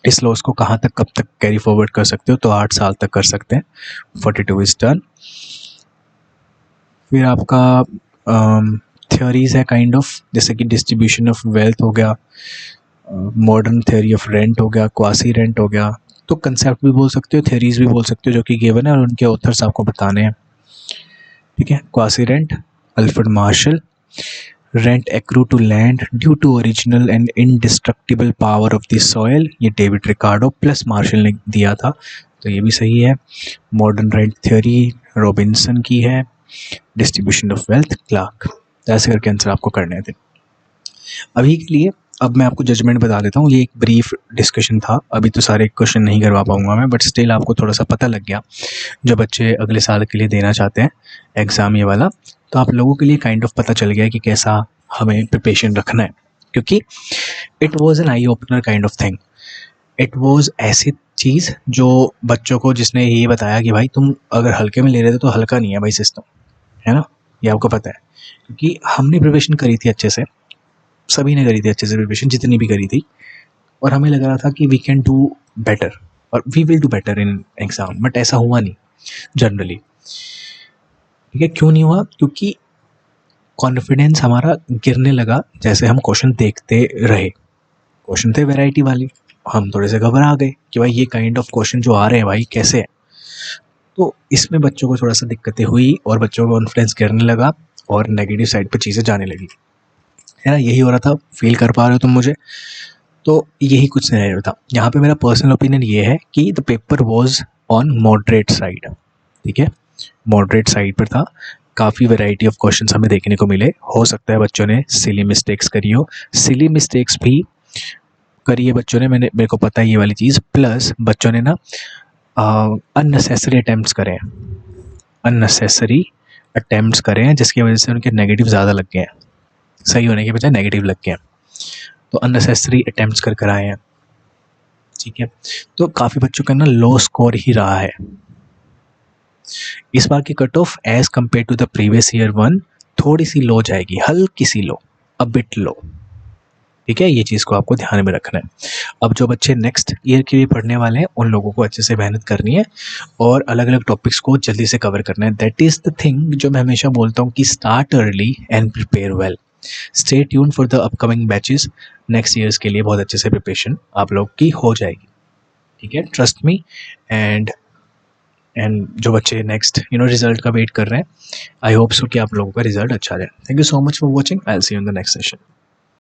इस लॉस को कहाँ तक कब तक कैरी फॉरवर्ड कर सकते हो, तो 8 साल तक कर सकते हैं। 42 इज डन। फिर आपका थ्योरीज है काइंड ऑफ, जैसे कि डिस्ट्रीब्यूशन ऑफ वेल्थ हो गया, मॉडर्न थ्योरी ऑफ रेंट हो गया, क्वासी रेंट हो गया। तो कंसेप्ट भी बोल सकते हो, थ्योरीज भी बोल सकते हो, जो कि गिवन है और उनके ऑथर्स आपको बताने हैं। ठीक है, quasi rent Alfred Marshall, rent accrue to land due to original and indestructible power of the soil, ये डेविड रिकार्डो प्लस मार्शल ने दिया था, तो ये भी सही है। मॉडर्न रेंट थ्योरी रॉबिन्सन की है। Distribution of wealth Clark. तो ऐसे करके आंसर आपको करने थे। अभी के लिए अब मैं आपको जजमेंट बता देता हूँ। ये एक ब्रीफ डिस्कशन था, अभी तो सारे क्वेश्चन नहीं करवा पाऊंगा मैं, बट स्टिल आपको थोड़ा सा पता लग गया। जो बच्चे अगले साल के लिए देना चाहते हैं एग्ज़ाम ये वाला, तो आप लोगों के लिए काइंड ऑफ पता चल गया कि कैसा हमें प्रिपरेशन रखना है, क्योंकि it was an eye opener kind of thing. It was ऐसी चीज़ जो बच्चों को, जिसने ये बताया कि भाई तुम अगर हल्के में ले रहे थे तो हल्का नहीं है भाई सिस्टम, है ना, ये आपको पता है। क्योंकि हमने प्रिपरेशन करी थी अच्छे से, सभी ने करी थी अच्छे से प्रिपरेशन, जितनी भी करी थी, और हमें लग रहा था कि वी कैन डू बेटर और we will do better in exam, but ऐसा हुआ नहीं जनरली। ठीक है, क्यों नहीं हुआ? क्योंकि कॉन्फिडेंस हमारा गिरने लगा जैसे हम क्वेश्चन देखते रहे। क्वेश्चन थे वैरायटी वाले, हम थोड़े से घबरा गए कि भाई ये काइंड ऑफ क्वेश्चन जो आ रहे हैं भाई कैसे है। तो इसमें बच्चों को थोड़ा सा दिक्कतें हुई और बच्चों का कॉन्फिडेंस गिरने लगा और नेगेटिव साइड पर चीज़ें जाने लगी, है ना। यही हो रहा था, फील कर पा रहे हो तुम मुझे? तो यही कुछ सिनेरियो था। यहाँ पे मेरा पर्सनल ओपिनियन ये है कि the paper was on moderate side. ठीक है, मॉडरेट साइड पर था। काफ़ी वैरायटी ऑफ क्वेश्चंस हमें देखने को मिले। हो सकता है बच्चों ने सिली मिस्टेक्स करी हो, सिली मिस्टेक्स भी करी है बच्चों ने, मेरे को पता है ये वाली चीज़। प्लस बच्चों ने ना अननेसेसरी अटैम्प्ट्स करे हैं, अननेसेसरी अटैम्प्ट्स करे हैं, जिसकी वजह से उनके नेगेटिव ज़्यादा लग गए हैं, सही होने के बजाय नेगेटिव लग गए हैं। तो अननेसेसरी अटैम्प्ट्स कर आए हैं। ठीक है, तो काफ़ी बच्चों का ना लो स्कोर ही रहा है। इस बार की cut off as compared to the previous year one थोड़ी सी लो जाएगी, हल्की सी लो, अ बिट लो। ठीक है, ये चीज़ को आपको ध्यान में रखना है। अब जो बच्चे नेक्स्ट ईयर के लिए पढ़ने वाले हैं उन लोगों को अच्छे से मेहनत करनी है और अलग-अलग टॉपिक्स को जल्दी से कवर करना है। दैट इज़ द थिंग जो मैं हमेशा बोलता हूँ कि start early and prepare well. Stay tune for the upcoming batches. Next years के लिए बहुत अच्छे से प्रिपरेशन आप लोग की हो जाएगी। ठीक है, ट्रस्ट मी। एंड जो बच्चे नेक्स्ट रिजल्ट का वेट कर रहे हैं, आई होप सो कि आप लोगों का रिजल्ट अच्छा आ जाए। Thank you so much for watching. I will see you in the next session.